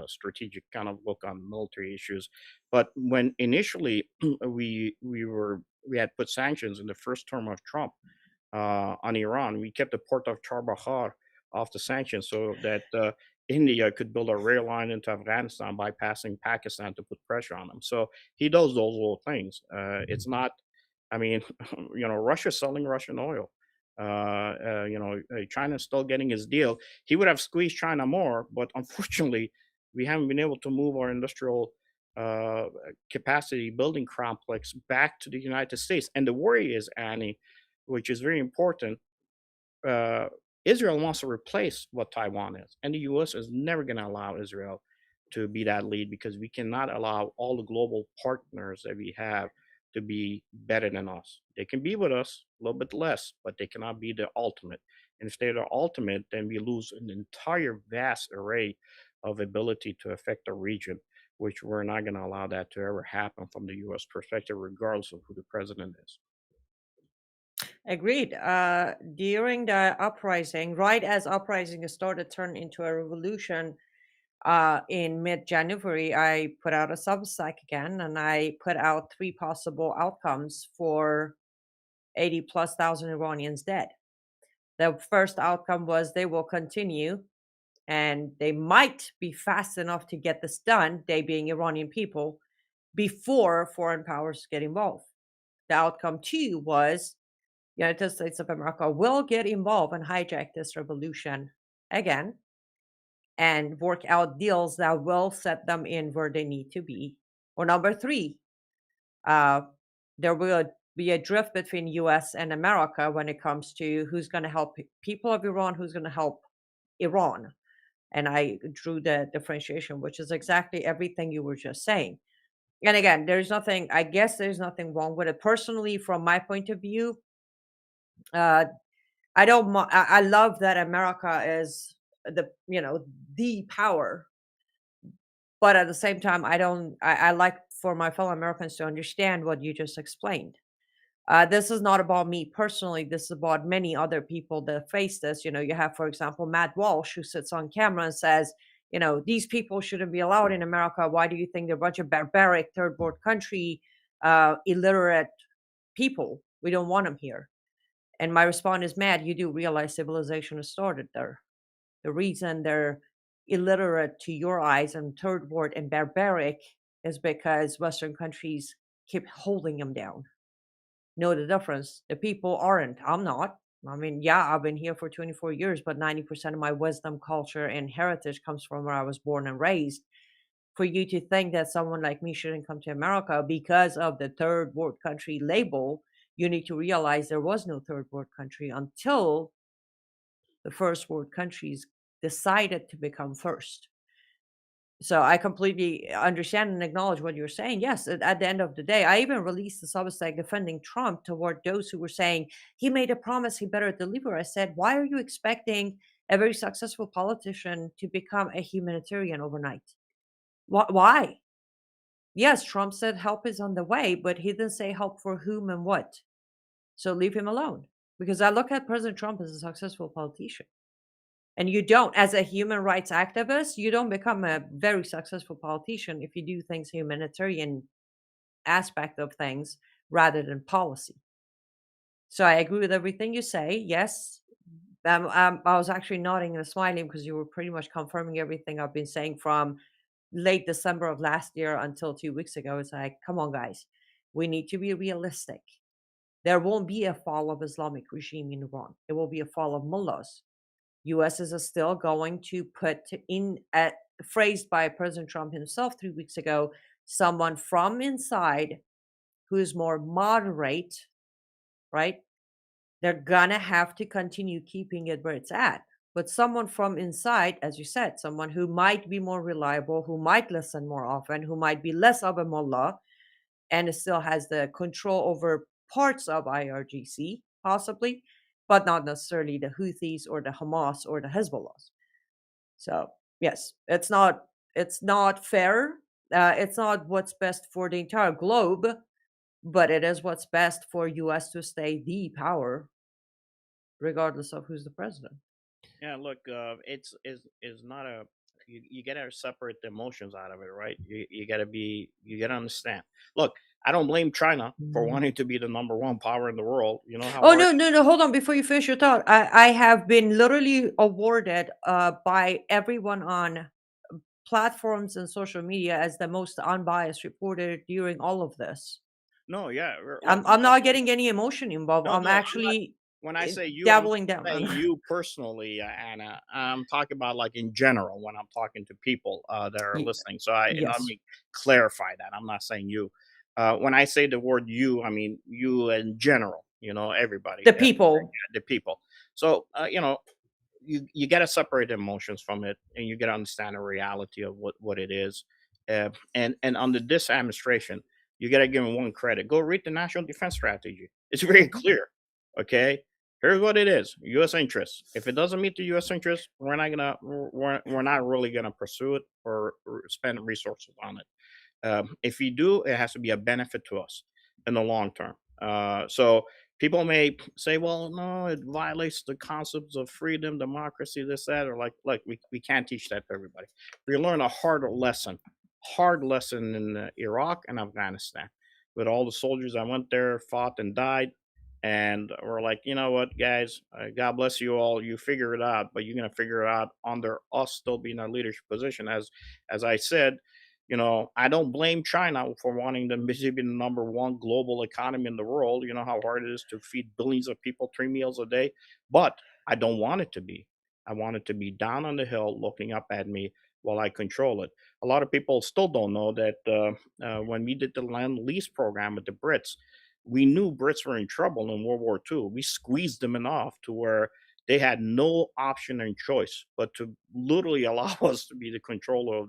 strategic kind of look on military issues. But when initially we had put sanctions in the first term of Trump on Iran, we kept the port of Charbagh off the sanctions so that India could build a rail line into Afghanistan, bypassing Pakistan to put pressure on them. So he does those little things. It's not, I mean, Russia's selling Russian oil. China's still getting his deal. He would have squeezed China more, but unfortunately, we haven't been able to move our industrial uh, capacity building complex back to the United States. And the worry is, Annie, which is very important, uh, Israel wants to replace what Taiwan is, and the U.S. is never going to allow Israel to be that lead because we cannot allow all the global partners that we have to be better than us. They can be with us a little bit less, but they cannot be the ultimate. And if they're the ultimate, then we lose an entire vast array of ability to affect the region, which we're not going to allow that to ever happen from the U.S. perspective, regardless of who the president is. Agreed. During the uprising, right as uprising started turned into a revolution, in mid-January, I put out a Substack again, and I put out three possible outcomes for 80 plus thousand Iranians dead. The first outcome was they will continue, and they might be fast enough to get this done, they being Iranian people, before foreign powers get involved. The outcome two was United States of America will get involved and hijack this revolution again and work out deals that will set them in where they need to be. Or number three, uh, there will be a drift between US and America when it comes to who's going to help people of Iran, who's going to help Iran. And I drew the differentiation, which is exactly everything you were just saying. And again, I guess there's nothing wrong with it. Personally, from my point of view, uh, I don't, I love that America is the power, but at the same time, I like for my fellow Americans to understand what you just explained. This is not about me personally. This is about many other people that face this. You have, for example, Matt Walsh, who sits on camera and says, these people shouldn't be allowed in America. Why do you think they're a bunch of barbaric third world country, illiterate people? We don't want them here. And my response is, Matt, you do realize civilization has started there. The reason they're illiterate to your eyes and third world and barbaric is because Western countries keep holding them down. Know the difference. The people aren't. I'm not. I mean, yeah, I've been here for 24 years, but 90% of my wisdom, culture, and heritage comes from where I was born and raised. For you to think that someone like me shouldn't come to America because of the third world country label, you need to realize there was no third world country until the first world countries decided to become first. So I completely understand and acknowledge what you're saying. Yes, at the end of the day, I even released the Substack defending Trump toward those who were saying he made a promise, he better deliver. I said, why are you expecting a very successful politician to become a humanitarian overnight? Why? Yes, Trump said help is on the way, but he didn't say help for whom and what. So leave him alone. Because I look at President Trump as a successful politician. And you don't, as a human rights activist, you don't become a very successful politician if you do things humanitarian aspect of things rather than policy. So I agree with everything you say. Yes, I was actually nodding and smiling because you were pretty much confirming everything I've been saying from late December of last year until 2 weeks ago. It's like, come on, guys, we need to be realistic. There won't be a fall of Islamic regime in Iran. It will be a fall of mullahs. US is still going to put in, phrased by President Trump himself 3 weeks ago, someone from inside who's more moderate, right? They're gonna have to continue keeping it where it's at. But someone from inside, as you said, someone who might be more reliable, who might listen more often, who might be less of a mullah, and still has the control over parts of IRGC, possibly, but not necessarily the Houthis or the Hamas or the Hezbollahs. So yes, it's not fair. It's not what's best for the entire globe, but it is what's best for US to stay the power, regardless of who's the president. Yeah, look, it's is not a you gotta separate the emotions out of it, right? You gotta understand. Look, I don't blame China for wanting to be the number one power in the world. You know how Oh hard. no, no, no! Hold on, before you finish your thought, I have been literally awarded by everyone on platforms and social media as the most unbiased reporter during all of this. No, yeah, look, I'm not getting any emotion involved. no, I'm no. actually When I say you, I'm dabbling down. saying you personally, Anna. I'm talking about like in general when I'm talking to people that are Ye- listening. So let yes, me clarify that. I'm not saying you. When I say the word you, I mean you in general. You know, everybody, the people. the people. So you got to separate the emotions from it, and you got to understand the reality of what it is. And under this administration, you got to give them one credit. Go read the National Defense Strategy. It's very clear. Okay, here's what it is: U.S. interests. If it doesn't meet the U.S. interests, we're not really gonna pursue it or spend resources on it. If you do, it has to be a benefit to us in the long term. So people may say, well, no, it violates the concepts of freedom, democracy, this, that, or like we can't teach that to everybody. We learn a hard lesson in Iraq and Afghanistan with all the soldiers that went there, fought and died. And we're like, you know what, guys, God bless you all. You figure it out, but you're gonna figure it out under us still being in a leadership position. As I said, I don't blame China for wanting to be the number one global economy in the world. You know how hard it is to feed billions of people 3 meals a day, but I don't want it to be. I want it to be down on the hill, looking up at me while I control it. A lot of people still don't know that when we did the land lease program with the Brits, we knew Brits were in trouble in World War II. We squeezed them enough to where they had no option and choice but to literally allow us to be the controller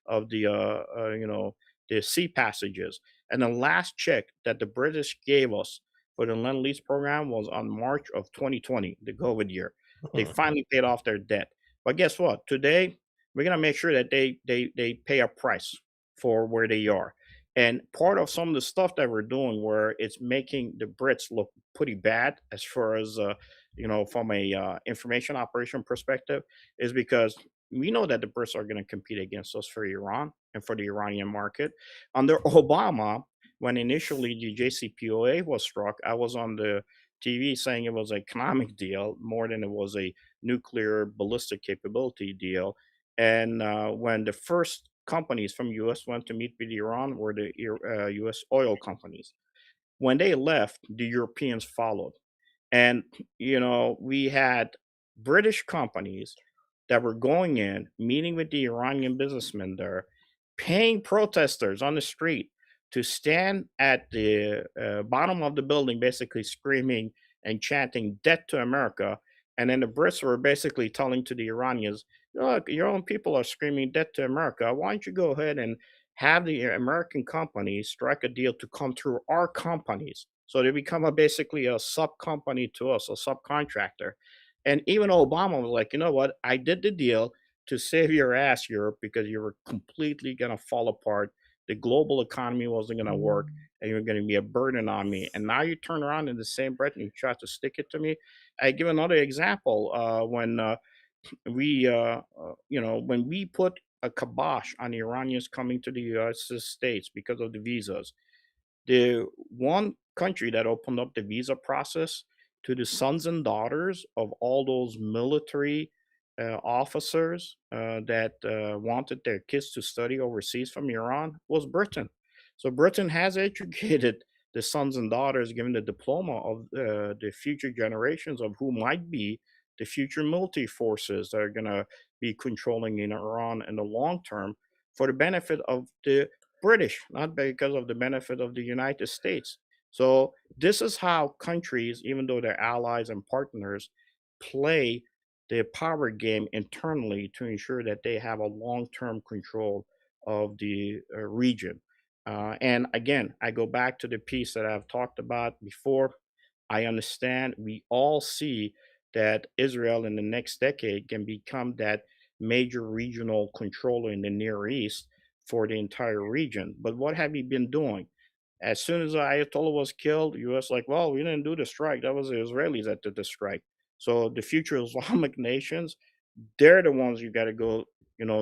of the sea passages. And the last check that the British gave us for the Lend Lease program was on March of 2020, the COVID year. They finally paid off their debt. But guess what? Today we're gonna make sure that they pay a price for where they are. And part of some of the stuff that we're doing, where it's making the Brits look pretty bad as far as from a information operation perspective, is because we know that the Brits are going to compete against us for Iran and for the Iranian market. Under Obama, when initially the JCPOA was struck, I was on the TV saying it was an economic deal more than it was a nuclear ballistic capability deal. And when the first companies from US went to meet with Iran were the US oil companies. When they left, the Europeans followed. And, we had British companies that were going in, meeting with the Iranian businessmen there, paying protesters on the street to stand at the bottom of the building, basically screaming and chanting "Death to America." And then the Brits were basically telling to the Iranians, "Look, your own people are screaming "Death to America. Why don't you go ahead and have the American companies strike a deal to come through our companies?" So they become basically a sub company to us, a subcontractor. And even Obama was like, you know what? I did the deal to save your ass, Europe, because you were completely going to fall apart. The global economy wasn't going to work, and you're going to be a burden on me. And now you turn around in the same breath and you try to stick it to me. I give another example. When we put a kibosh on the Iranians coming to the United States because of the visas, the one country that opened up the visa process to the sons and daughters of all those military officers that wanted their kids to study overseas from Iran was Britain. So Britain has educated the sons and daughters, given the diploma of the future generations of who might be the future military forces that are going to be controlling in Iran in the long term for the benefit of the British, not because of the benefit of the United States. So this is how countries, even though they're allies and partners, play the power game internally to ensure that they have a long-term control of the region. And again, I go back to the piece that I've talked about before. I understand we all see that Israel in the next decade can become that major regional controller in the Near East for the entire region. But what have you been doing? As soon as Ayatollah was killed, U.S. like, well, we didn't do the strike. That was the Israelis that did the strike. So the future Islamic nations, they're the ones you got to go,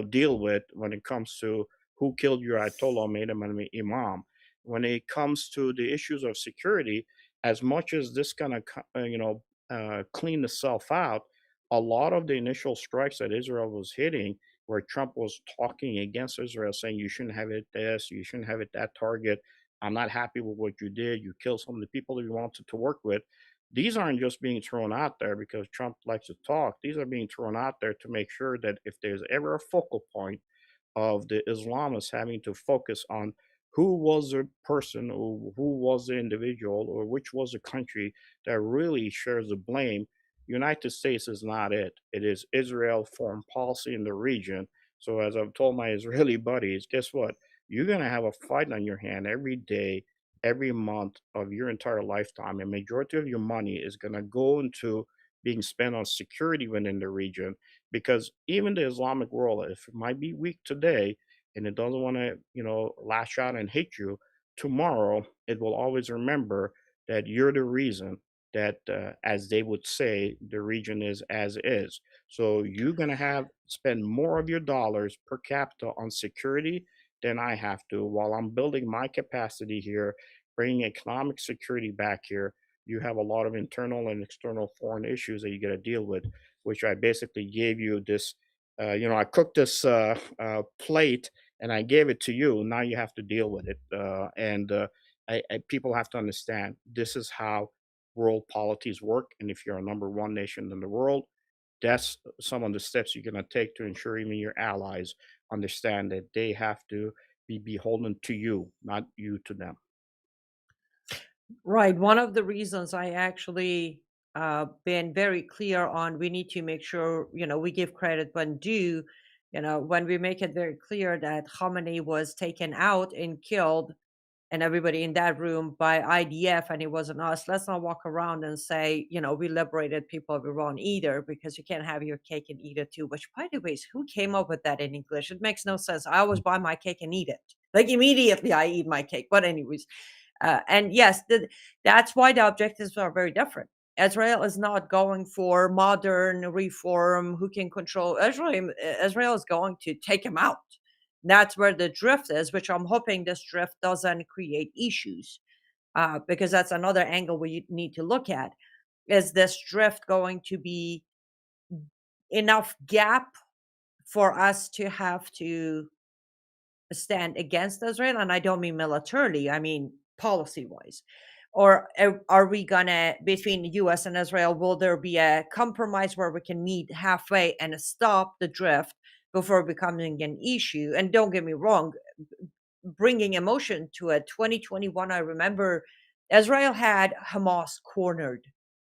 deal with when it comes to who killed your Ayatollah, made him an imam. When it comes to the issues of security, as much as this gonna, clean itself out, a lot of the initial strikes that Israel was hitting, where Trump was talking against Israel, saying you shouldn't have it this, you shouldn't have it that target. I'm not happy with what you did. You killed some of the people that you wanted to work with. These aren't just being thrown out there because Trump likes to talk. These are being thrown out there to make sure that if there's ever a focal point of the Islamists having to focus on who was the person or who was the individual or which was the country that really shares the blame, United States is not it. It is Israel foreign policy in the region. So as I've told my Israeli buddies, guess what? You're gonna have a fight on your hand every day, every month of your entire lifetime. And majority of your money is gonna go into being spent on security within the region, because even the Islamic world, if it might be weak today and it doesn't want to, lash out and hate you, tomorrow it will always remember that you're the reason that, as they would say, the region is as is. So you're going to have spend more of your dollars per capita on security than I have to while I'm building my capacity here, bringing economic security back here. You have a lot of internal and external foreign issues that you got to deal with, which I basically gave you this. I cooked this plate and I gave it to you. Now you have to deal with it. People have to understand this is how world polities work. And if you're a number one nation in the world, that's some of the steps you're going to take to ensure even your allies understand that they have to be beholden to you, not you to them. Right. One of the reasons I actually been very clear on we need to make sure, we give credit when due, when we make it very clear that Khamenei was taken out and killed and everybody in that room by IDF and it wasn't us. Let's not walk around and say, we liberated people of Iran either, because you can't have your cake and eat it too. Which, by the way, who came up with that in English? It makes no sense. I always buy my cake and eat it. Like immediately I eat my cake. But anyways, and yes, that's why the objectives are very different. Israel is not going for modern reform who can control Israel. Israel is going to take him out. That's where the drift is, which I'm hoping this drift doesn't create issues, because that's another angle we need to look at. Is this drift going to be enough gap for us to have to stand against Israel? And I don't mean militarily, I mean policy wise. Or are we gonna, between the US and Israel, will there be a compromise where we can meet halfway and stop the drift before becoming an issue? And don't get me wrong, bringing emotion to it, 2021, I remember Israel had Hamas cornered.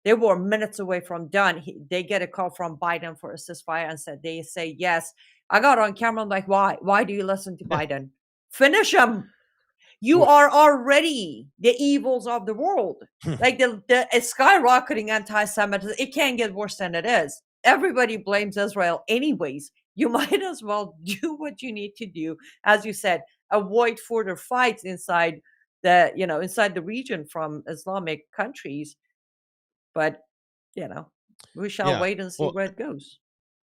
They were minutes away from done. They get a call from Biden for a ceasefire and said, they say yes. I got on camera. I'm like, why? Why do you listen to Biden? Finish him. You Well, are already the evils of the world. Like the skyrocketing anti-Semitism. It can't get worse than it is. Everybody blames Israel anyways. You might as well do what you need to do. As you said, avoid further fights inside inside the region from Islamic countries. But, you know, we shall Yeah. wait and see Well, where it goes.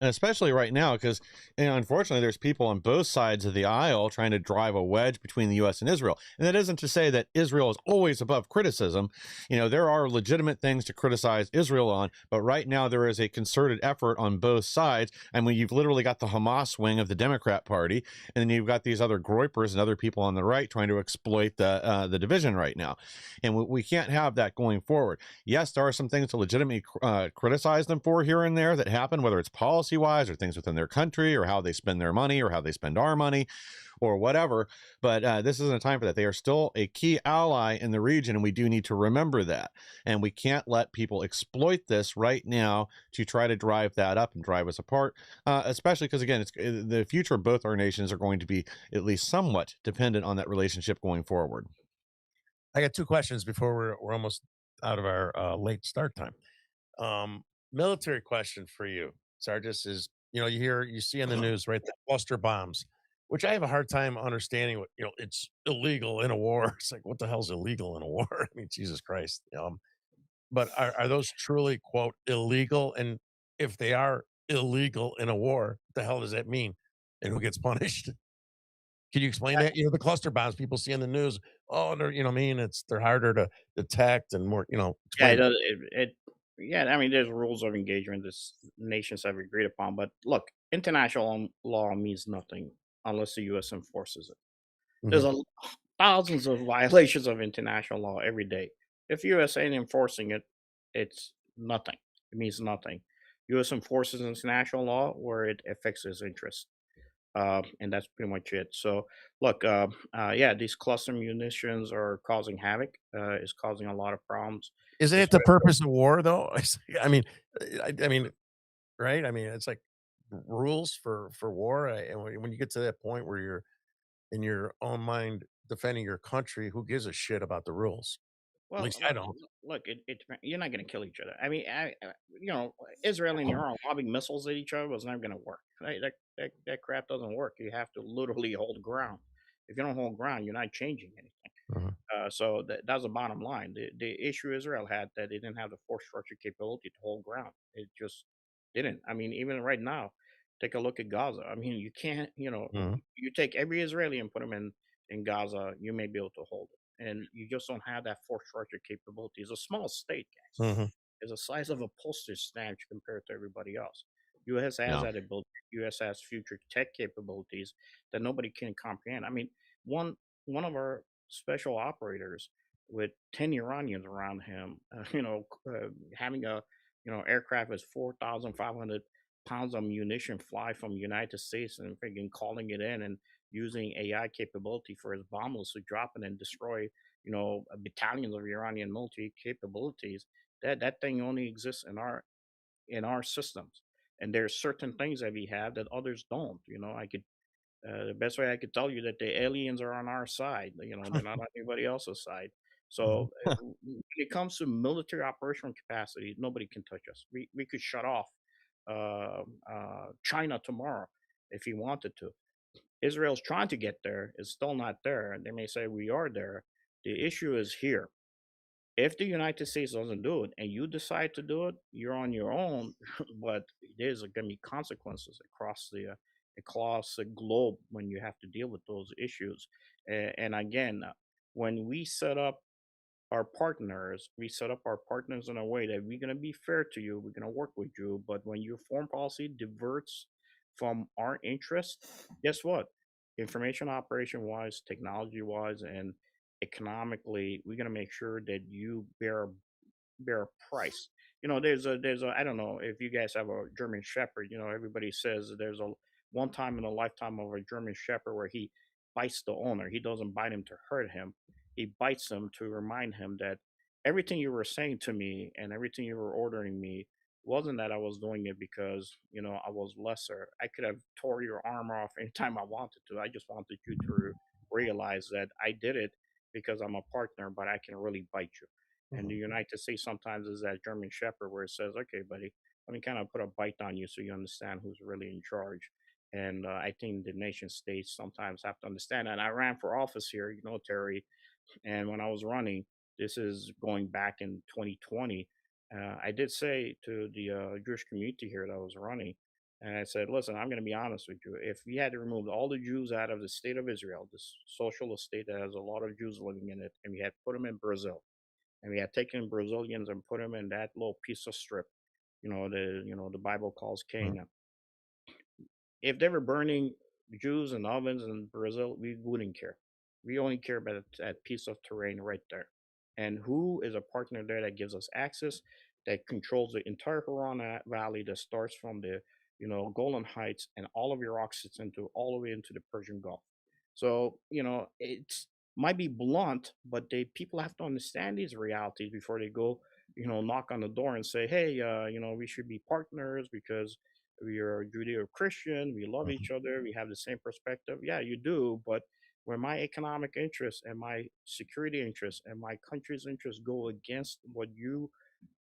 and especially right now, because unfortunately, there's people on both sides of the aisle trying to drive a wedge between the U.S. and Israel. And that isn't to say that Israel is always above criticism. There are legitimate things to criticize Israel on, but right now there is a concerted effort on both sides. And when you've literally got the Hamas wing of the Democrat Party, and then you've got these other groypers and other people on the right trying to exploit the division right now, and we can't have that going forward. Yes, there are some things to legitimately criticize them for here and there that happen, whether it's policy wise or things within their country or how they spend their money or how they spend our money or whatever. But this isn't a time for that. They are still a key ally in the region, and we do need to remember that. And we can't let people exploit this right now to try to drive that up and drive us apart, especially because, again, the future of both our nations are going to be at least somewhat dependent on that relationship going forward. I got two questions before we're almost out of our late start time. Military question for you, Sargis, is you see in the news, right, the cluster bombs, which I have a hard time understanding. What it's illegal in a war. It's like, what the hell's illegal in a war? I mean, Jesus Christ. But are those truly quote illegal? And if they are illegal in a war, what the hell does that mean? And who gets punished? Can you explain that? The cluster bombs people see in the news. Oh, they're what I mean, they're harder to detect and more. Yeah, it Explain. does. Yeah, I mean, there's rules of engagement this nations have agreed upon, but look, international law means nothing unless the U.S. enforces it. There's Mhm. thousands of violations of international law every day. If U.S. ain't enforcing it, it's nothing. It means nothing. U.S. enforces international law where it affects its interest, and that's pretty much it. So, look, yeah, these cluster munitions are causing havoc. It's causing a lot of problems. Isn't it the purpose of war, though? I mean, I mean, right? I mean, it's like rules for war. And when you get to that point where you're in your own mind defending your country, who gives a shit about the rules? At Well, least I don't. look, you're not going to kill each other. I mean, Israel and Iran lobbing missiles at each other was never going to work. Right? That crap doesn't work. You have to literally hold ground. If you don't hold ground, you're not changing anything. Mhm. So that's the bottom line. The issue Israel had that they didn't have the force structure capability to hold ground. It just didn't. I mean, even right now, take a look at Gaza. I mean, you can't. Mhm. You take every Israeli and put them in Gaza, you may be able to hold it, and you just don't have that force structure capability. It's a small state, guys. Mhm. It's the size of a postage stamp compared to everybody else. U.S. has Yeah. that ability. U.S. has future tech capabilities that nobody can comprehend. I mean, one one of our special operators with 10 Iranians around him, having a aircraft with 4,500 pounds of munition fly from the United States and freaking calling it in and using AI capability for his bombers to drop it and destroy, battalions of Iranian military capabilities. That thing only exists in our systems. And there's certain things that we have that others don't. I could the best way I could tell you that the aliens are on our side. They're not on anybody else's side. Mhm. So when it comes to military operational capacity, nobody can touch us. We could shut off China tomorrow if he wanted to. Israel's trying to get there. It's still not there. And they may say we are there. The issue is here. If the United States doesn't do it and you decide to do it, you're on your own. But there's going to be consequences across the globe when you have to deal with those issues. And again, when we set up our partners in a way that we're going to be fair to you, we're going to work with you. But when your foreign policy diverts from our interest, guess what? Information operation wise, technology wise, and economically, we're going to make sure that you bear a price. There's a I don't know if you guys have a German Shepherd. Everybody says there's a one time in a lifetime of a German Shepherd where he bites the owner. He doesn't bite him to hurt him. He bites him to remind him that everything you were saying to me and everything you were ordering me wasn't that I was doing it because I was lesser. I could have tore your arm off anytime I wanted to. I just wanted you to realize that I did it because I'm a partner, but I can really bite you. And the Mhm. United States sometimes is that German Shepherd where it says, "Okay, buddy, let me kind of put a bite on you so you understand who's really in charge." And I think the nation states sometimes have to understand. And I ran for office here, Terry, and when I was running, this is going back in 2020. I did say to the Jewish community here that I was running, and I said, "Listen, I'm going to be honest with you. If we had removed all the Jews out of the state of Israel, this socialist state that has a lot of Jews living in it, and we had put them in Brazil." And we had taken Brazilians and put them in that little piece of strip, the Bible calls Mhm. Canaan. If they were burning Jews in ovens in Brazil, we wouldn't care. We only care about that piece of terrain right there. And who is a partner there that gives us access, that controls the entire Huron Valley that starts from the Golan Heights and all of Iraq sits into all the way into the Persian Gulf. So it's might be blunt, but people have to understand these realities before they go knock on the door and say, hey, we should be partners because we are Judeo-Christian, we love Mhm. each other, we have the same perspective. Yeah, you do, but when my economic interests and my security interests and my country's interests go against what you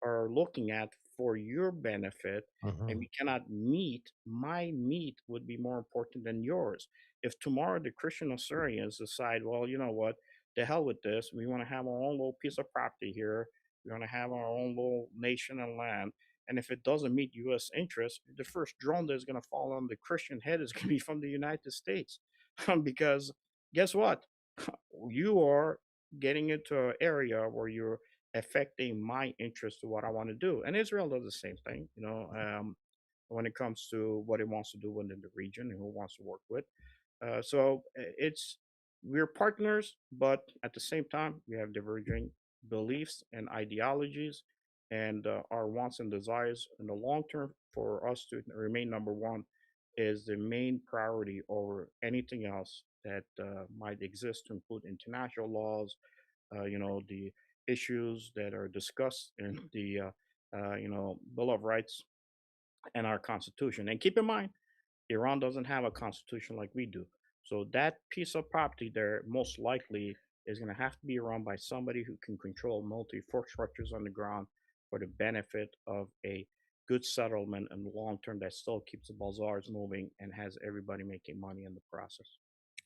are looking at for your benefit, and Mhm. we cannot meet, my meat would be more important than yours. If tomorrow the Christian Assyrians decide, well, you know what, the hell with this, we want to have our own little piece of property here, we want to have our own little nation and land, and if it doesn't meet U.S. interests, the first drone that's going to fall on the Christian head is going to be from the United States. Because guess what? You are getting into an area where you're affecting my interest to what I want to do. And Israel does the same thing, when it comes to what it wants to do within the region and who wants to work with. We're partners, but at the same time, we have diverging beliefs and ideologies, and our wants and desires in the long term for us to remain number one is the main priority over anything else that might exist to include international laws, the issues that are discussed in the Bill of Rights and our Constitution. And keep in mind, Iran doesn't have a constitution like we do. So that piece of property there most likely is going to have to be run by somebody who can control multi force structures on the ground for the benefit of a good settlement in the long term that still keeps the bazaars moving and has everybody making money in the process.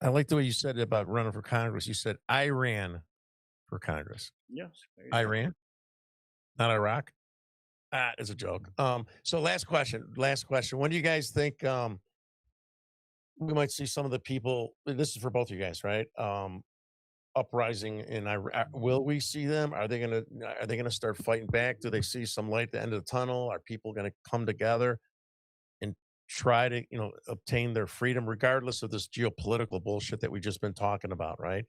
I like the way you said it about running for Congress. You said I ran for Congress. Yes, there you go. Iran, not Iraq. Ah, it's a joke. So last question. Last question. When do you guys think we might see some of the people? This is for both of you guys, right? Uprising in Iraq. Will we see them? Are they gonna start fighting back? Do they see some light at the end of the tunnel? Are people gonna come together and try to, obtain their freedom regardless of this geopolitical bullshit that we've just been talking about, right?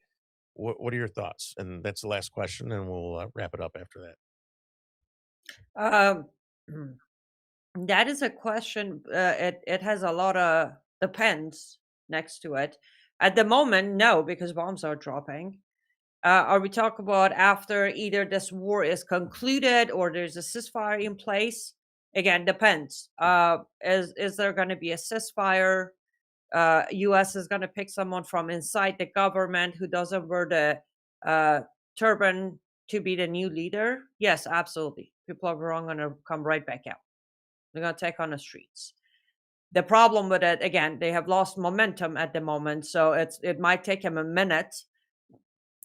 What are your thoughts? And that's the last question, and we'll wrap it up after that. Um, that is a question. It has a lot of depends next to it. At the moment, no, because bombs are dropping. Are we talking about after either this war is concluded or there's a ceasefire in place? Again, depends. Is there going to be a ceasefire? U.S. is going to pick someone from inside the government who doesn't wear the turban to be the new leader. Yes, absolutely. People are wrong going to come right back out. They're going to take on the streets. The problem with it, again, they have lost momentum at the moment, so it might take them a minute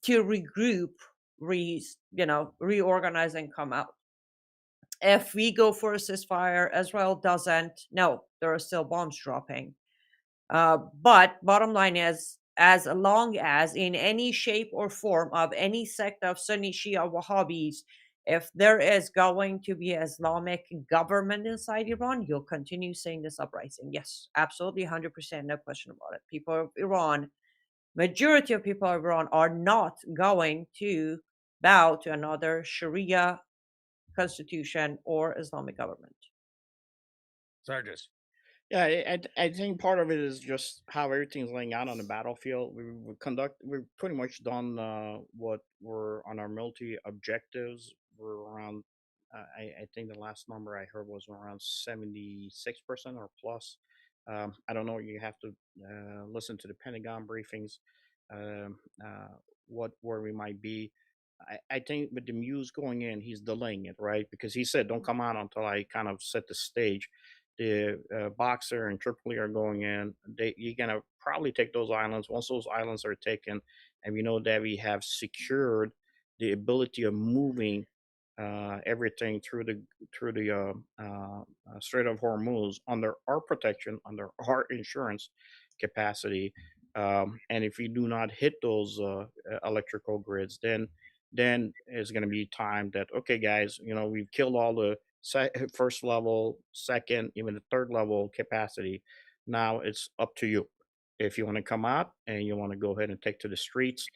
to regroup, reorganize and come out. If we go for a ceasefire, Israel doesn't. No, there are still bombs dropping. But bottom line is, as long as in any shape or form of any sect of Sunni Shia Wahhabis, if there is going to be Islamic government inside Iran, you'll continue seeing this uprising. Yes, absolutely, 100%, no question about it. People of Iran, majority of people of Iran are not going to bow to another Sharia constitution or Islamic government. Sargis. Yeah, I think part of it is just how everything's laying out on the battlefield. We've pretty much done what were on our military objectives. We're around, I think the last number I heard was around 76% or plus. I don't know. You have to listen to the Pentagon briefings. Um, where we might be. I think with the Muse going in, he's delaying it, right? Because he said, "Don't come out until I kind of set the stage." The Boxer and Tripoli are going in. You're gonna probably take those islands. Once those islands are taken, and we know that we have secured the ability of moving everything through the Strait of Hormuz under our protection, under our insurance capacity. And if we do not hit those electrical grids, then it's going to be time that, okay, guys, we've killed all the first level, second, even the third level capacity. Now it's up to you. If you want to come out and you want to go ahead and take to the streets,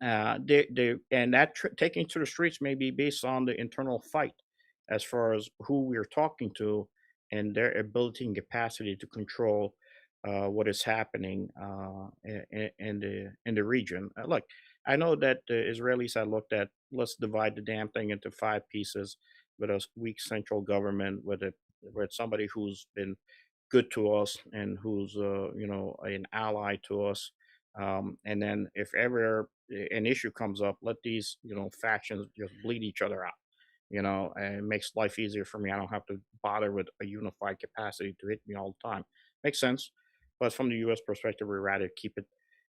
and that taking to the streets may be based on the internal fight, as far as who we're talking to and their ability and capacity to control what is happening in the region. Look, I know that the Israelis had looked at, let's divide the damn thing into five pieces with a weak central government, with somebody who's been good to us and who's an ally to us. And then if ever an issue comes up, let these factions just bleed each other out. And it makes life easier for me. I don't have to bother with a unified capacity to hit me all the time. Makes sense. But from the U.S. perspective, we rather keep it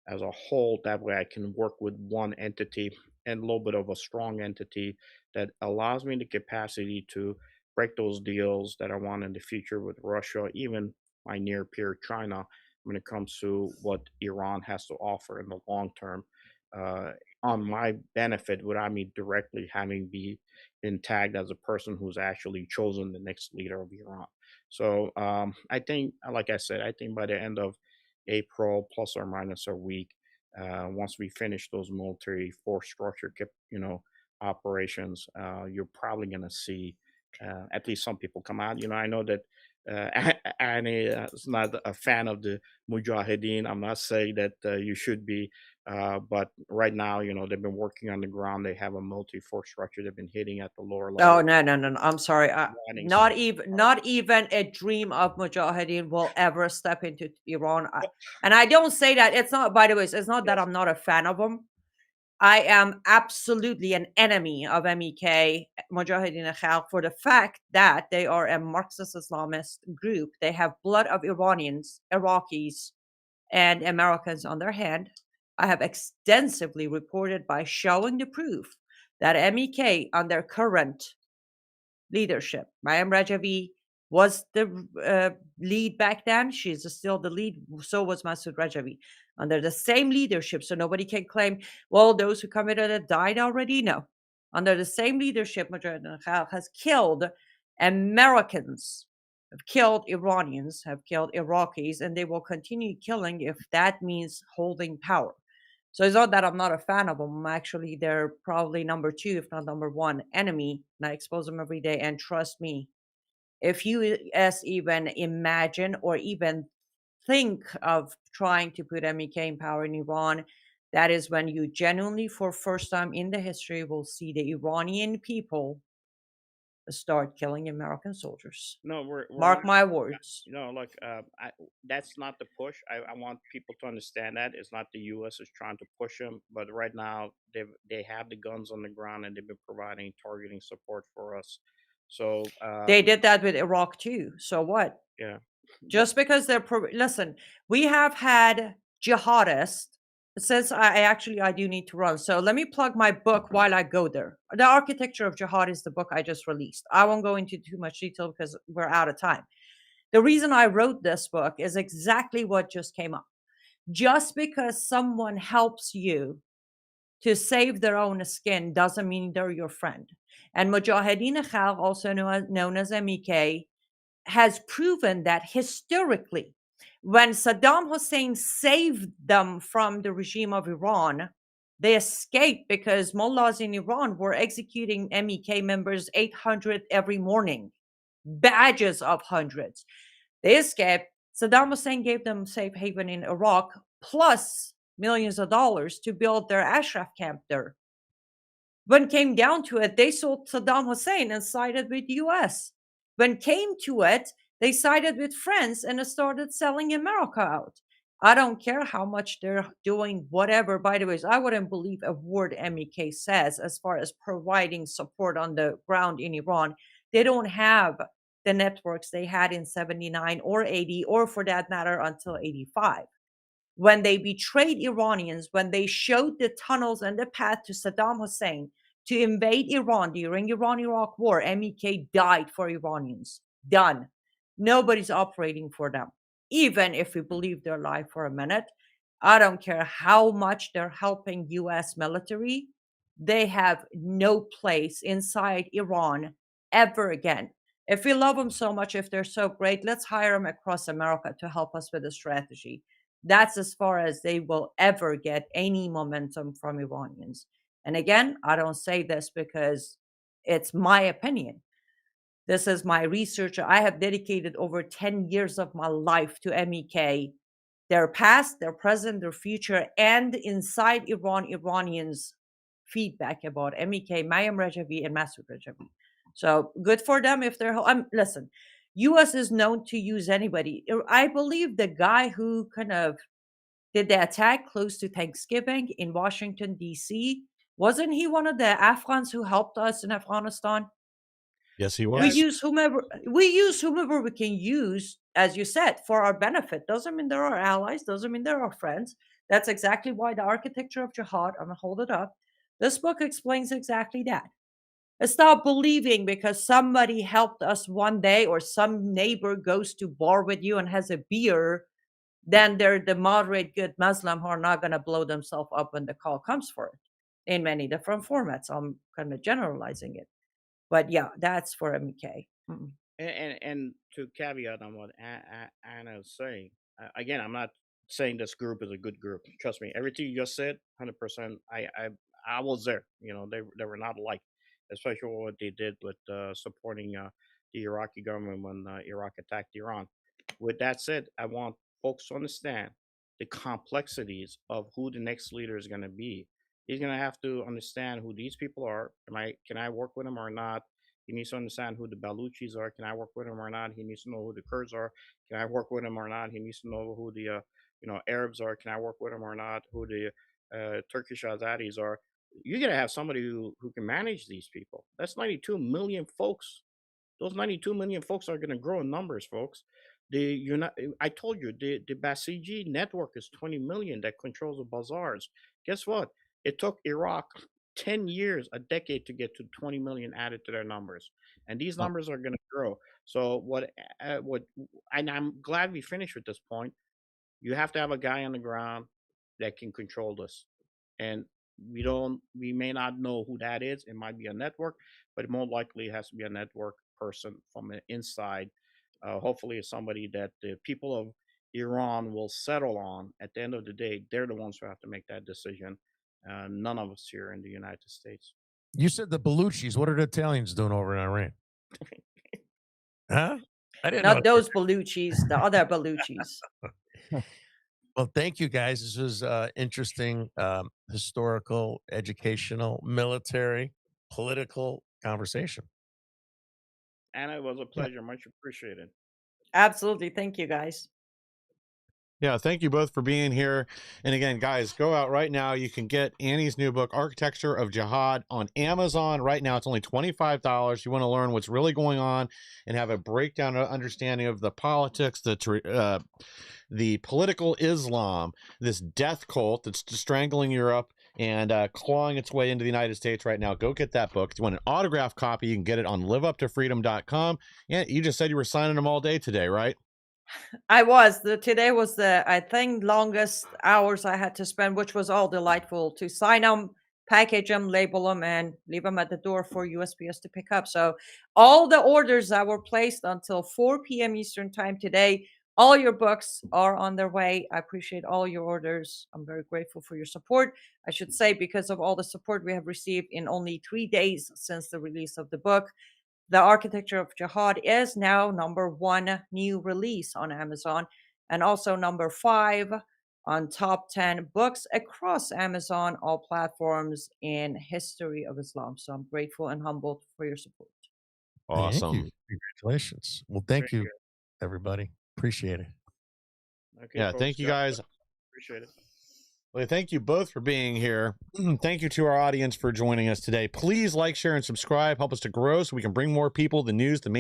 as a whole. That way, I can work with one entity and a little bit of a strong entity that allows me the capacity to break those deals that I want in the future with Russia, even my near peer China, when it comes to what Iran has to offer in the long term, on my benefit, without me directly having be been tagged as a person who's actually chosen the next leader of Iran. So I think, like I said, I think by the end of April, plus or minus a week, once we finish those military force structure, operations, you're probably going to see at least some people come out. I know that Annie is not a fan of the Mujahideen. I'm not saying that you should be, but right now, they've been working on the ground. They have a multi-force structure. They've been hitting at the lower Oh, level. no. I'm sorry. Running Not some- even, not even a dream of Mujahideen will ever step into Iran. And I don't say that. It's not. By the way, it's not that Yes. I'm not a fan of them. I am absolutely an enemy of MEK, Mujahideen al-Khalq, for the fact that they are a Marxist Islamist group. They have blood of Iranians, Iraqis, and Americans on their hand. I have extensively reported by showing the proof that MEK under current leadership, Mayam Rajavi was the lead back then. She's still the lead. So was Masoud Rajavi under the same leadership. So nobody can claim, well, those who committed it died already. No. Under the same leadership, Mujahideen has killed Americans, have killed Iranians, have killed Iraqis, and they will continue killing if that means holding power. So it's not that I'm not a fan of them. Actually, they're probably number two, if not number one, enemy. And I expose them every day. And trust me, if US even imagine or even think of trying to put MEK in power in Iran, that is when you genuinely, for first time in the history, will see the Iranian people start killing American soldiers. No, we're Mark not. my words. Look, that's not the push. I want people to understand that it's not the U.S. is trying to push them, but right now they have the guns on the ground and they've been providing targeting support for us. So They did that with Iraq too. So what? yeah, Just because they're listen, we have had jihadists. It says I do need to run, so let me plug my book while I go there. The Architecture of Jihad is the book I just released. I won't go into too much detail because we're out of time. The reason I wrote this book is exactly what just came up. Just because someone helps you to save their own skin doesn't mean they're your friend. And Mujahideen Khalq, also known as MEK, has proven that historically, when Saddam Hussein saved them from the regime of Iran, they escaped because mullahs in Iran were executing MEK members 800 every morning, badges of hundreds. They escaped. Saddam Hussein gave them safe haven in Iraq, plus millions of dollars to build their Ashraf camp there. When it came down to it, they sold Saddam Hussein and sided with the US. When it came to it, they sided with France and started selling America out. I don't care how much they're doing whatever. By the way, I wouldn't believe a word MEK says as far as providing support on the ground in Iran. They don't have the networks they had in 79 or 80, or for that matter, until 85. When they betrayed Iranians, when they showed the tunnels and the path to Saddam Hussein to invade Iran during Iran-Iraq war, MEK died for Iranians. Done. Nobody's operating for them. Even if we believe their lie for a minute, I don't care how much they're helping US military, they have no place inside Iran ever again. If we love them so much, if they're so great, let's hire them across America to help us with the strategy. That's as far as they will ever get any momentum from Iranians. And again, I don't say this because it's my opinion. This is my research. I have dedicated over 10 years of my life to MEK, their past, their present, their future, and inside Iran, Iranians' feedback about MEK, Mayam Rajavi, and Masoud Rajavi. So good for them if they're. Listen, U.S. is known to use anybody. I believe the guy who kind of did the attack close to Thanksgiving in Washington, D.C., wasn't he one of the Afghans who helped us in Afghanistan? Yes, he We was. use whomever we can use, as you said, for our benefit. Doesn't mean they're our allies, doesn't mean they're our friends. That's exactly why the Architecture of Jihad, I'm gonna hold it up. This book explains exactly that. Stop believing because somebody helped us one day or some neighbor goes to bar with you and has a beer, then they're the moderate good Muslim who are not going to blow themselves up when the call comes for it in many different formats. I'm kind of generalizing it. But yeah, that's for MEK. Mm. and to caveat on what Anna is saying, again, I'm not saying this group is a good group. Trust me, everything you just said, 100%. I was there. They were not alike, especially what they did with supporting the Iraqi government when Iraq attacked Iran. With that said, I want folks to understand the complexities of who the next leader is going to be. He's going to have to understand who these people are. Can I work with them or not? He needs to understand who the Baluchis are. Can I work with them or not? He needs to know who the Kurds are. Can I work with them or not? He needs to know who the Arabs are. Can I work with them or not? Who the Turkish Azaris are. You're gonna have somebody who can manage these people. That's 92 million folks. Those 92 million folks are gonna grow in numbers, folks. I told you the Basiji network is 20 million that controls the bazaars. Guess what? It took Iraq 10 years, a decade to get to 20 million added to their numbers, and these Oh, numbers are going to grow. So what? And I'm glad we finished with this point. You have to have a guy on the ground that can control this, and we may not know who that is. It might be a network, but more likely it has to be a network person from the inside. Hopefully it's somebody that the people of Iran will settle on. At the end of the day, they're the ones who have to make that decision. None of us here in the United States. you said the Belushis. What are the Italians doing over in Iran? Huh? I didn't know. Not those Beluchis, the other Beluchis. Well, thank you guys. This was interesting, historical, educational, military, political conversation. And it was a Yeah. pleasure. Much appreciated. Absolutely. Thank you, guys. Yeah, thank you both for being here. And again, guys, go out right now. You can get Annie's new book, Architecture of Jihad, on Amazon right now. It's only $25. You want to learn what's really going on and have a breakdown understanding of the politics, the political Islam, this death cult that's strangling Europe and clawing its way into the United States right now. Go get that book. If you want an autographed copy, you can get it on liveuptofreedom.com. Yeah, you just said you were signing them all day today, right? I was. Today was the, I think, longest hours I had to spend, which was all delightful to sign them, package them, label them, and leave them at the door for USPS to pick up. So all the orders that were placed until 4 p.m. Eastern time today, all your books are on their way. I appreciate all your orders. I'm very grateful for your support. I should say, because of all the support we have received in only 3 days since the release of the book, The Architecture of Jihad is now #1 new release on Amazon, and also #5 on top 10 books across Amazon, all platforms in history of Islam. So I'm grateful and humbled for your support. Thank Awesome. you. Congratulations. Well, thank Very you, good. everybody. Appreciate it. Okay, Yeah, folks. thank you God bless. guys. Appreciate it. Well, thank you both for being here. Thank you to our audience for joining us today. Please like, share, and subscribe. Help us to grow so we can bring more people the news, the main